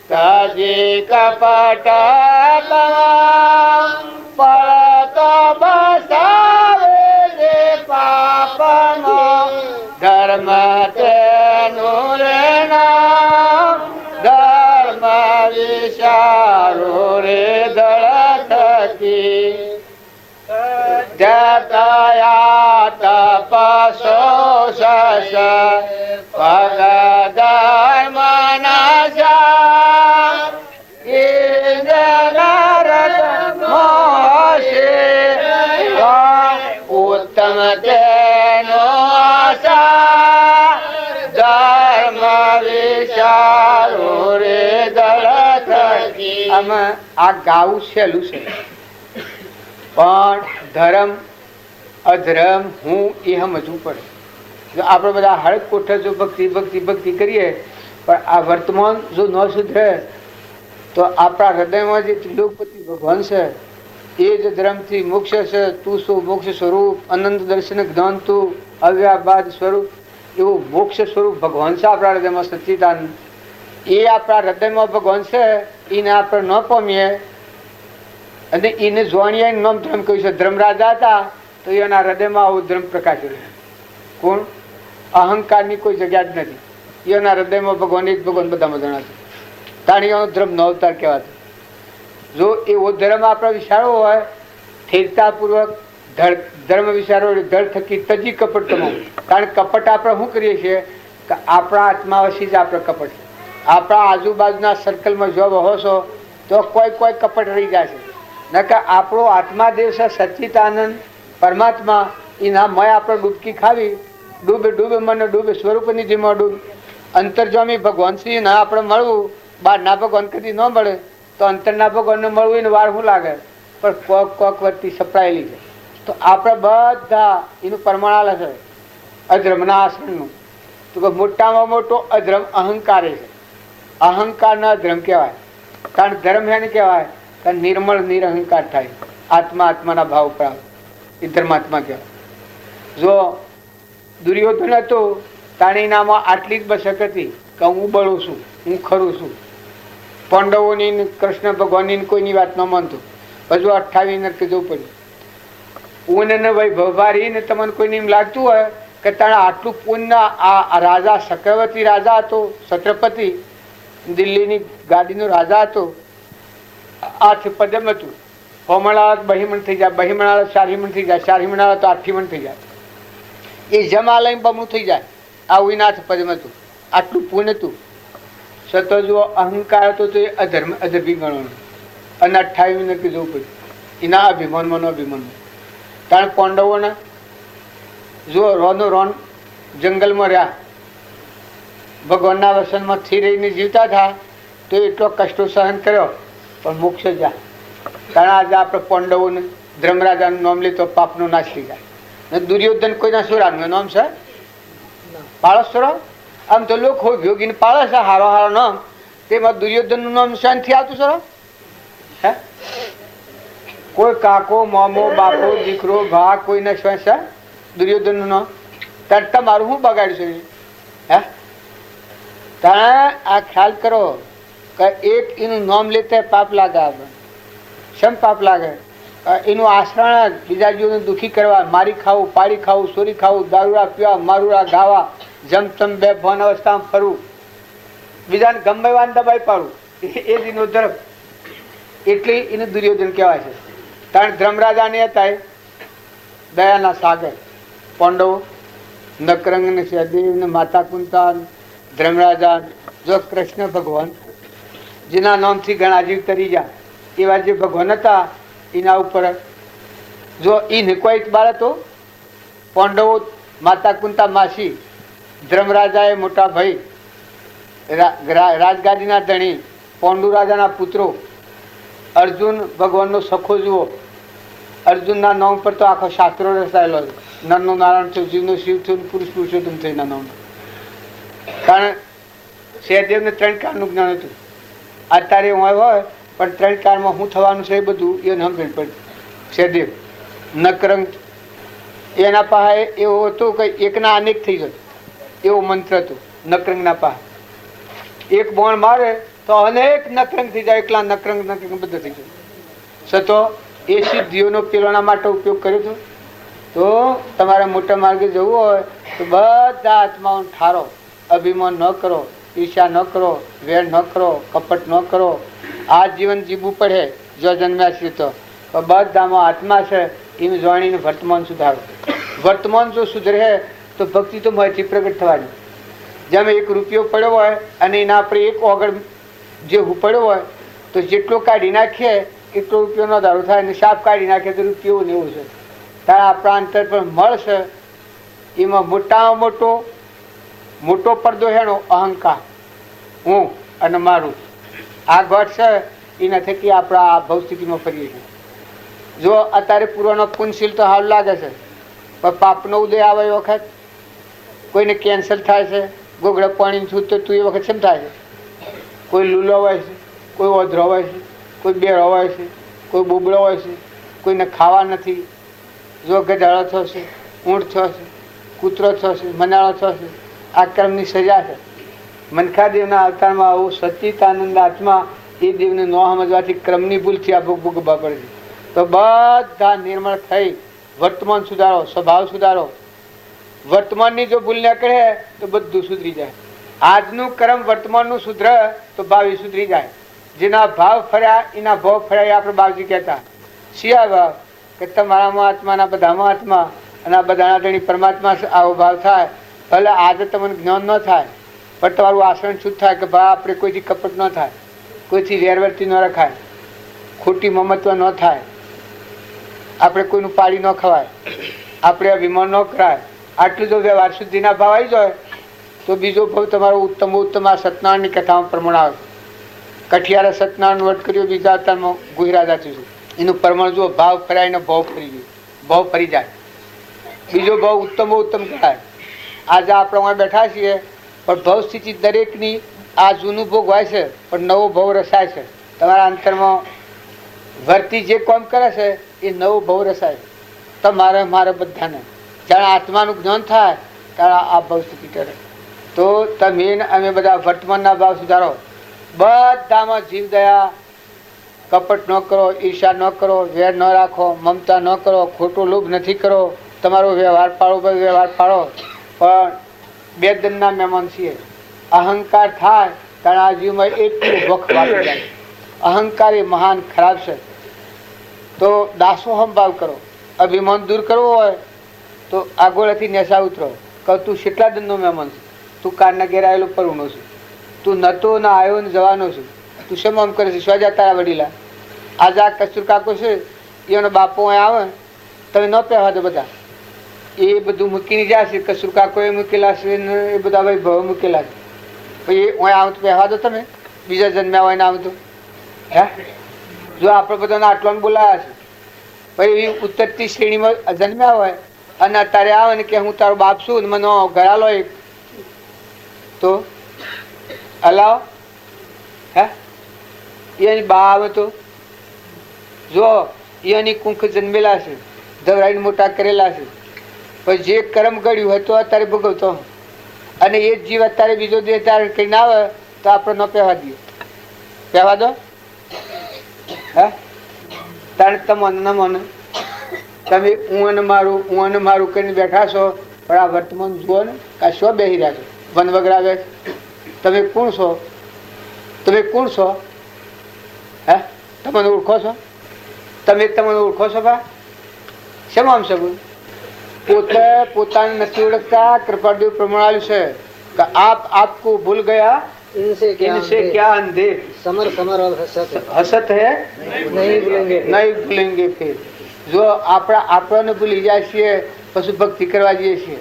તજી કપટ પરતો બસાવે રે પાપનો ધર્મ તેનું રે નામ. ધર્મ વિચારો રે દળ થકી જતયા તપસો સસ પગ ધર્મ નાશા ઉત્તમ તેનો આશા ધર્મ વિચારો રે દળ થકી. આમાં આ ગાવું સહેલું છે પણ ધર્મ અધર્મ હું એ સમજવું પડે. જો આપણે બધા હળક કોઠે જો ભક્તિ ભક્તિ ભક્તિ કરીએ પણ આ વર્તમાન જો ન સુધરે તો આપણા હૃદયમાં જે ત્રિલોકપતિ ભગવાન છે એ જ ધર્મથી મોક્ષ છે. તું શું મોક્ષ સ્વરૂપ અનંત દર્શન જ્ઞાન તું અવ્યાબાદ સ્વરૂપ એવું મોક્ષ સ્વરૂપ ભગવાન છે આપણા હૃદયમાં સચ્ચિદાનંદ. એ આપણા હૃદયમાં ભગવાન છે એને આપણે ન પામીએ અને એને જોણીએ નામ ધર્મ કહ્યું છે. ધર્મરાજા હતા તો એના હૃદયમાં આવું ધર્મ પ્રકાશેલું. કોણ? અહંકારની કોઈ જગ્યા જ નથી. એના હૃદયમાં ભગવાન એક ભગવાન બધામાં જણાશે. તાણીઓનો ધર્મ નો અવતાર કહેવાતો. જો એવો ધર્મ આપણે વિચારવો હોય સ્થિરતાપૂર્વક ધર્મ વિચારો ધડ થકી તજી કપટ તમામ. કારણ કપટ આપણે શું કરીએ છીએ કે આપણા આત્માવશી જ આપણે કપટ. આપણા આજુબાજુના સર્કલમાં જો રહો છો તો કોઈ કપટ રહી જાય છે. નકર આપણો આત્મા દેવ છે સચ્ચિદાનંદ પરમાત્મા. એના મય આપણે ડૂબકી ખાવી. ડૂબે ડૂબે મને ડૂબે સ્વરૂપ નિધિમાં ડૂબ. અંતરજામી ભગવાન શ્રી ના આપણે મળવું. બહારના ભગવાન કદી ન મળે તો અંતરના ભગવાનને મળવું એને વાર શું લાગે? પણ કોક વરતી સપડાયેલી છે. તો આપણે બધા એનું પ્રમાણ આલે છે અધર્મના આશ્રમનું. તો મોટામાં મોટો અધર્મ અહંકારે છે. અહંકારના અધર્મ કહેવાય. કારણ ધર્મ એને કહેવાય કે નિર્મળ નિરહંકાર થાય. આત્મા આત્માના ભાવ પ્રાપ્ત એ ધર્માત્મા કહેવાય. જો દુર્યોધન હતો તાણીનામાં આટલી જ બસક હતી કે હું બળું છું, હું ખરું છું. પાંડવોની કૃષ્ણ ભગવાનની કોઈની વાત ન માનતો. હજુ 28 નરકે જવું પડ્યું. ઊન વૈભવારીને તમને કોઈને એમ લાગતું હોય કે તાણે આટલું પૂનના આ રાજા ચક્રવર્તી રાજા હતો, છત્રપતિ દિલ્હીની ગાડીનો રાજા હતો. આઠ પદમ હતું. હોમણાળા બહિમણ થઈ જાય, બહિમણાળા ચારીમણ થઈ જાય, ચારીમણાળા તો આઠીમણ થઈ જાય. એ જમાલય બમણું થઈ જાય. આવું એના 8 પદમ હતું. આટલું પૂન હતું. સતો જો અહંકાર હતો તો એ અધર્મી ગણવાનું. અને 28 નક્કી જવું પડ્યું એના અભિમાનમાં અભિમાનમાં. કારણ પાંડવોને જો રોનો રોન જંગલમાં રહ્યા, ભગવાનના વસનમાં થી રહીને જીવતા હતા તો એટલો કષ્ટો સહન કર્યો પણ મોક્ષ જા. કારણ આજે આપણે પાંડવોને ધર્મરાજાનું નામ લે તો પાપનો નાશ થઈ જાય. દુર્યોધન કોઈના સુરાનું નામ છે પાળસરો. આમ તો લોકો ભોગીને પાળે છે હારો હારો નામ. તેમાં દુર્યોધનનું નામ શાંતિ આવતું સર? હે કોઈ કાકો મામો બાપો દીકરો ભા કોઈને શ્વાસ છે દુર્યોધનનું નામ? ત્યારે તમારું શું બગાડ્યું છે? હે ત્યાં આ ખ્યાલ કરો કે એક એનું નામ લેતા પાપ લાગે, આપણે શમ પાપ લાગે? એનું આશ્રણ બીજા જીવને દુઃખી કરવા, મારી ખાવું, પાડી ખાવું, સોરી ખાવું, દારૂડા પીવા, મારુડા ગાવા, જમતમ બે ભન અવસ્થામાં ફરવું, બીજાને ગમવાને દબાઈ પાડવું, એ જ એનો ધર્મ. એટલે એને દુર્યોધન કહેવાય છે. કારણ ધર્મરાજાને હતા દયાના સાગર, પાંડવો, નકરંગ ને સહદેવ ને માતા કુંતા, ધર્મરાજા, જો કૃષ્ણ ભગવાન જેના નામથી ઘણા જીવ તરી ગયા, એવા જે ભગવાન હતા એના ઉપર જો એ નિકોઈત બાળ હતો. પાંડવો, માતા કુંતા માસી, ધર્મરાજા એ મોટા ભાઈ, રાજગાદીના ધણી, પાંડુ રાજાના પુત્રો, અર્જુન ભગવાનનો સખો જુઓ. અર્જુનના નામ પર તો આખો શાસ્ત્રો રચાયેલો છે. નરનો નારાયણ થયું, જીવનો શિવ થયું, પુરુષ પુરુષોત્તમ થયું એના નામ. કારણ સહદેવને 3 કાળનું જ્ઞાન હતું. અત્યારે હોય પણ 3 કાળમાં શું થવાનું છે એ બધું એને સમજણ પડી. સહદેવ નકરંગ એના પાસે એવું હતું કે એકના અનેક થઈ જતું, એવો મંત્ર હતો નકરંગના પાસે. એક બોણ મારે તો અનેક નકરંગ થઈ જાય, એકલા નકરંગ બધા થઈ જાય. છતો એ સિદ્ધિઓનો પેલોના માટે ઉપયોગ કર્યો હતો. તો તમારે મોટા માર્ગે જવું હોય તો બધા આત્માઓને ઠારો, અભિમાન ન કરો, ઈર્ષા ન કરો, વેર ન કરો, કપટ ન કરો. આ જીવન જીવવું પડે જો જન્મ્યા છે તો બધામાં આત્મા છે એમ જાણીને વર્તમાન સુધારો. વર્તમાન જો સુધરે તો ભક્તિ તો મહેથી પ્રગટ થવાની. જેમ 1 રૂપિયો પડ્યો હોય અને એના આપણે 1 ઓગળ જે પડ્યો હોય તો જેટલો કાઢી નાખીએ એટલો રૂપિયોનો ધારો થાય, અને સાપ કાઢી નાખીએ તો રૂપિયો ને એવું છે. ત્યારે આપણા અંતર પર મળશે એમાં મોટામાં મોટો પડદો હેનો અહંકાર, હું અને મારું. આ ઘટ છે એના થકી આપણા આ ભવસ્થિતિમાં ફરીએ છીએ. જો અત્યારે પૂર્વનો પુનશીલ તો હાલ લાગે છે, પણ પાપનો ઉદય આવે એ વખત કોઈને કેન્સર થાય છે, ગોગડા પાણી છૂટ તો એ વખત કેમ થાય છે? કોઈ લૂલો હોય છે, કોઈ ઓધરો હોય છે, કોઈ બેરો હોય છે, કોઈ બોબડો હોય છે, કોઈને ખાવા નથી. જો ગધાડો થશે, ઊંટ થશે, કૂતરો થશે, મનાળો થશે, આ કર્મની સજા છે. મનખાદેવના અવતારમાં આવું સચ્ચિદાનંદ આત્મા એ દેવને ન સમજવાથી ક્રમની ભૂલથી આ ભોગ ભોગવવા પડે છે. તો બધા નિર્મળ થઈ વર્તમાન સુધારો, સ્વભાવ સુધારો. વર્તમાનની જો ભૂલ ન કરે તો બધું સુધરી જાય. આજનું કર્મ વર્તમાનનું સુધરે તો ભાવિ સુધરી જાય. જેના ભાવ ફર્યા એના ભાવ ફર્યા, આપણે બાવજી કહેતા. શિયા ભાવ કે તમારામાં આત્માના બધામાં આત્મા અને આ બધાના ધણી પરમાત્મા આવો ભાવ થાય. ભલે આજે તમને જ્ઞાન ન થાય પણ તમારું આચરણ શુદ્ધ થાય કે ભાઈ આપણે કોઈથી કપટ ન થાય, કોઈથી વેરવર્તી ન રખાય, ખોટી મમત્વ ન થાય, આપણે કોઈનું પાડી ન ખવાય, આપણે અભિમાન ન કરાય. આટલું જો વ્યવહાર શુદ્ધિના ભાવ આવી જાય તો બીજો ભાવ તમારો ઉત્તમ ઉત્તમ આ સત્યનારાયણની કથામાં પ્રમાણ આવે. કઠિયારે સત્યનારાયણ વટ કર્યો, બીજા અવતારમાં ગુહિરાજા થયું. એનું પ્રમાણ જુઓ, ભાવ ફરાય ને ભાવ ફરી ગયો, ભાવ ફરી જાય. બીજો ભાવ ઉત્તમ ઉત્તમ કરાય. આજે આપણે અહીં બેઠા છીએ પણ ભાવ સ્થિતિ દરેકની આ જૂનું ભોગ હોય છે પણ નવો ભાવ રસાય છે. તમારા અંતરમાં વર્તી જે કામ કરે છે એ નવો ભાવ રસાય. તમારે મારે બધાને જાણે આત્માનું જ્ઞાન થાય ત્યારે આ ભાવ સ્થિતિ કરે. તો તમે અમે બધા વર્તમાનના ભાવ સુધારો. બધામાં જીવ દયા, કપટ ન કરો, ઈર્ષા ન કરો, વેર ન રાખો, મમતા ન કરો, ખોટો લોભ નથી કરો. તમારો વ્યવહાર પાડો, વ્યવહાર પાડો. પણ બે દનના મહેમાન છીએ. અહંકાર થાય ત્યારે આ જીવમાં એટલું વખ વાપરી જાય. અહંકાર એ મહાન ખરાબ છે. તો દાસોહમ ભાવ કરો. અભિમાન દૂર કરવો હોય તો આગોળેથી નેસા ઉતરો. કહું તું કેટલા દનનો મહેમાન છે? તું કારના ઘેર આવેલો પરવનો છું, તું નતો ના આવ્યો ને જવાનો છું, તું શેમ આમ કરે છે? સ્વજા તારા વડીલા. આજે આ કસ્તુર કાકો છે એનો બાપો અહીં આવે તમે ન પહેવા દો. બધા એ બધું મૂકીને જાય છે. કસ્તુર કાકો એ મૂકેલા છે ને એ બધા ભાઈ ભાવ મૂકેલા છે. પછી અહીં આવું તો પહેવા દો તમે. બીજા જન્મ્યા હોય ને આવું તો હે? જો આપણે બધાને આટલાને બોલાયા છે પછી ઉત્તરતી શ્રેણીમાં જન્મ્યા હોય અને અત્યારે આવે ને કે હું તારો બાપ છું ને મને ઘરાલો એક તો હલાવ હે? એની બા આવે તો જો એની કુંખ જન્મેલા છે, ધવરાઈને મોટા કરેલા છે. પછી જે કર્મ ગળ્યું હોય તો અત્યારે ભોગવતો. અને એ જ જીવ અત્યારે બીજો દેહ ધારણ કરીને આવે તો આપણે ન પહેવા દઈએ. પહેવા દો હે તારે તમને ન મને તમે હું અને મારું કરીને બેઠા છો, પણ આ વર્તમાન જુઓ ને કાં શું બેસી રહ્યા છો? વન વગડાવે તમે કોણ છો? તમે કોણ છો? હે તમને ઓળખો છો? તમે તમને ઓળખો છો? બા શેમ આમ છે? પોતે પોતાને નથી ઓળખતા. કૃપાળદેવ પ્રમાણ છે કે આપ આપકો ભૂલ ગયા इनसे क्या अंधे समर समर और हसत है નહીં ભૂલેંગે ફિર. જો આપણને ભૂલી જાય છીએ પછી ભક્તિ કરવા જઈએ છીએ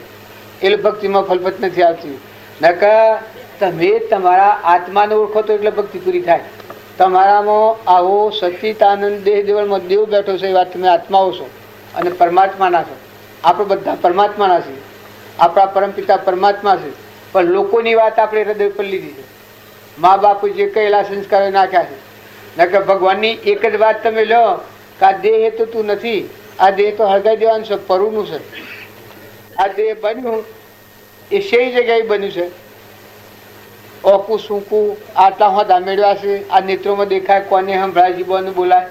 એટલે ભક્તિમાં ફલપત નથી આવતી. નકર તમે તમારા આત્માને ઓળખો તો એટલે ભક્તિ પૂરી થાય. તમારામાં આવો સચ્ચિદાનંદ દેહ દેવળમાં દેવ બેઠો છે એ વાત તમે આત્માઓ છો અને પરમાત્માના છો. આપણે બધા પરમાત્માના છીએ. આપણા પરમપિતા પરમાત્મા છે, પણ લોકોની વાત આપણે હૃદય પર લીધી છે. મા બાપુ જે કહેલા સંસ્કારો નાખ્યા છે. નકર ભગવાનની એક જ વાત તમે લો કે આ દેહ તો તું નથી, આ દેહ તો હળગાઈ દેવાનું છે, પરુનું છે. આ દેહ બન્યું એ શેરી જગ્યાએ બન્યું છે. ઓકું સૂકું આટલા હોદા મેળવ્યા છે. આ નેત્રોમાં દેખાય, કોને સંભળાય, જીવોને બોલાય,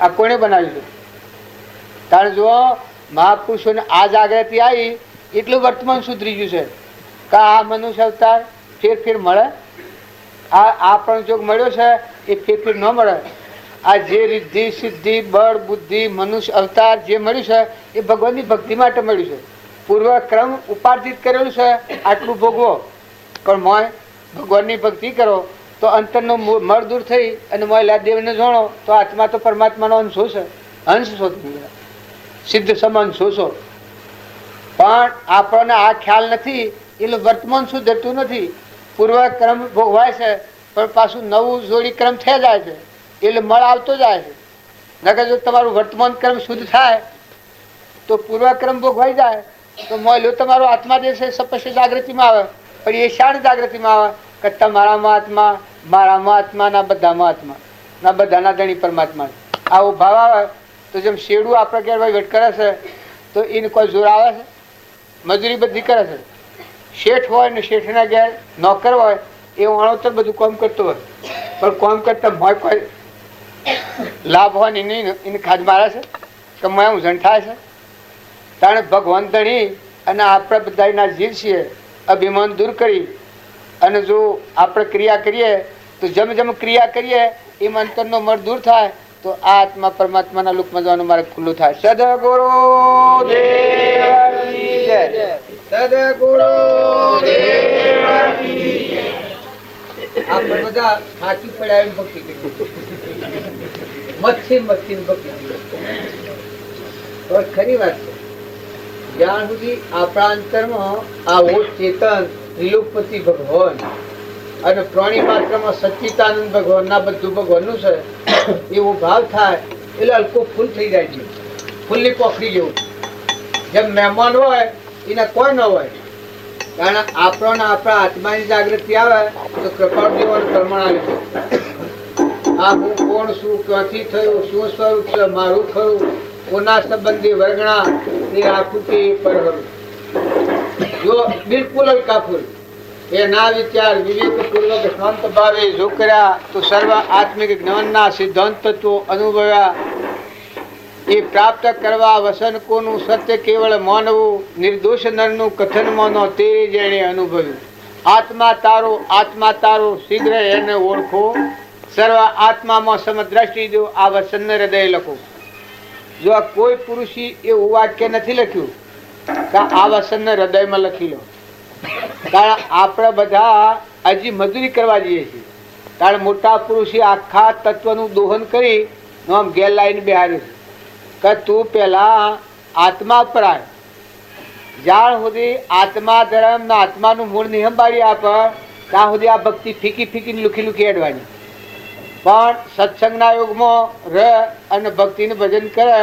આ કોને બનાવ્યું છે? કારણ જો મહાપુરુષોને આ જાગૃતિ આવી એટલું વર્તમાન સુધરી ગયું છે કે આ મનુષ્ય અવતાર ફેર મળે. આ પણ જોગ મળ્યો છે એ ફેર ન મળે. આ જે રિદ્ધિ સિદ્ધિ બળ બુદ્ધિ મનુષ્ય અવતાર જે મળ્યું છે એ ભગવાનની ભક્તિ માટે મળ્યું છે. પૂર્વક્રમ ઉપાર્જિત કરેલું છે આટલું ભોગવો, પણ મોય ભગવાનની ભક્તિ કરો તો અંતરનો મળ દૂર થઈ અને મોય દેવને જાણો તો આત્મા તો પરમાત્માનો અંશો છે. અંશ છો સિદ્ધ સમાન છો. પણ આપણને આ ખ્યાલ નથી એટલે વર્તમાન સુધરતું નથી. પૂર્વક્રમ ભોગવાય છે પણ પાછું નવું જોડી ક્રમ થઈ જાય છે એટલે મળ આવતો જાય છે. નકર જો તમારું વર્તમાન ક્રમ શુદ્ધ થાય તો પૂર્વક્રમ ભોગવાઈ જાય તો મોયલો તમારો આત્મા જે છે પછી જાગૃતિમાં આવે. પણ એ શાણ જાગૃતિમાં આવે કે તમારામાં આત્મા, મારામાં આત્મા, ના બધામાં આત્મા, ના બધાના ધણી પરમાત્મા. આવો ભાવ આવે તો જેમ શેડું આપણે ઘેર વહીવટ કરે છે તો એને કોઈ જોર આવે છે? મજૂરી બધી કરે છે. શેઠ હોય ને શેઠના ઘેર નોકર હોય એ અણોતર બધું કામ કરતો હોય, પણ કામ કરતા મોય કોઈ લાભ હોય ને એને ખાજ મારે છે કે મોય ઉજણ થાય છે. તાણે ભગવાન ધણી અને આપણે બધાના જીવ છીએ અભિમાન દૂર કરી અને જો આપણે ક્રિયા કરીએ તો જેમ જેમ ક્રિયા કરીએ એમ અંતરનો મળ દૂર થાય તો આ આત્મા પરમાત્માના લોકમાં જવાનું મારે ખુલ્લું થાય. સદગુરુ દેવની જય. સદગુરુ દેવની જય. આપણે બધા સાચી પડ્યા એમ ભક્તિ કરી મચ્છી ભક્તિ ખરી વાત છે. જ્યાં સુધી આપણા અંતરમાં આવો ચેતન ત્રિલોકપતિ ભગવાન અને પ્રાણી માત્રમાં સચ્ચિદાનંદ ભગવાન ના બધું ભગવાનનું છે એવો ભાવ થાય એટલે હલકો ફૂલ થઈ જાય છે. ફૂલની પોખરી જેવું. જેમ મહેમાન હોય એને કોઈ ન હોય, કારણ આપણને આપણા આત્માની જાગૃતિ આવે તો કૃપાળ દેવાનું પ્રમાણ આવી જાય. આ હું કોણ છું, ક્યાંથી થયું, શું સ્વરૂપ છે, મારું ખરું, કોના સંબંધી વર્ગણા એ આખું તે પરહરું. જો બિલકુલ હલકાફુલ એ ના વિચાર વિવેકપૂર્વક શાંત ભાવે જો કર્યા તો સર્વ આત્મિક જ્ઞાનના સિદ્ધાંત તત્વો અનુભવ્યા. એ પ્રાપ્ત કરવા વસન કોનું સત્ય કેવળ માનવું, નિર્દોષ નરનું કથન માનો તે જેણે અનુભવ્યું. આત્મા તારો શીઘ્ર એને ઓળખો, સર્વ આત્મામાં સમદ્રષ્ટિ દો આ વસન હૃદય લખો. જો આ કોઈ પુરુષી એવું વાક્ય નથી લખ્યું કે આ વસન હૃદયમાં લખી લો. કારણ આપણે બધા હજી મજૂરી કરવા જઈએ છીએ. કારણ મોટા પુરુષે આખા તત્વનું દોહન કરી આમ ગેર લાઈને બેહાર્યું કે તું પેલા આત્મા પર આવ. જ્યાં સુધી આત્મા ધર્મ આત્માનું મૂળ નહીં સંભાળી આપે ત્યાં સુધી આ ભક્તિ ફીકી લુખી અડવાની. પણ સત્સંગના યુગમાં રહે અને ભક્તિનું ભજન કરે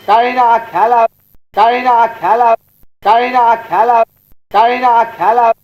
તારીને આ ખ્યાલ આવે, તારીને આ ખ્યાલ આવે, તારીને આ ખ્યાલ આવે, તારીને આ ખ્યાલ આવે.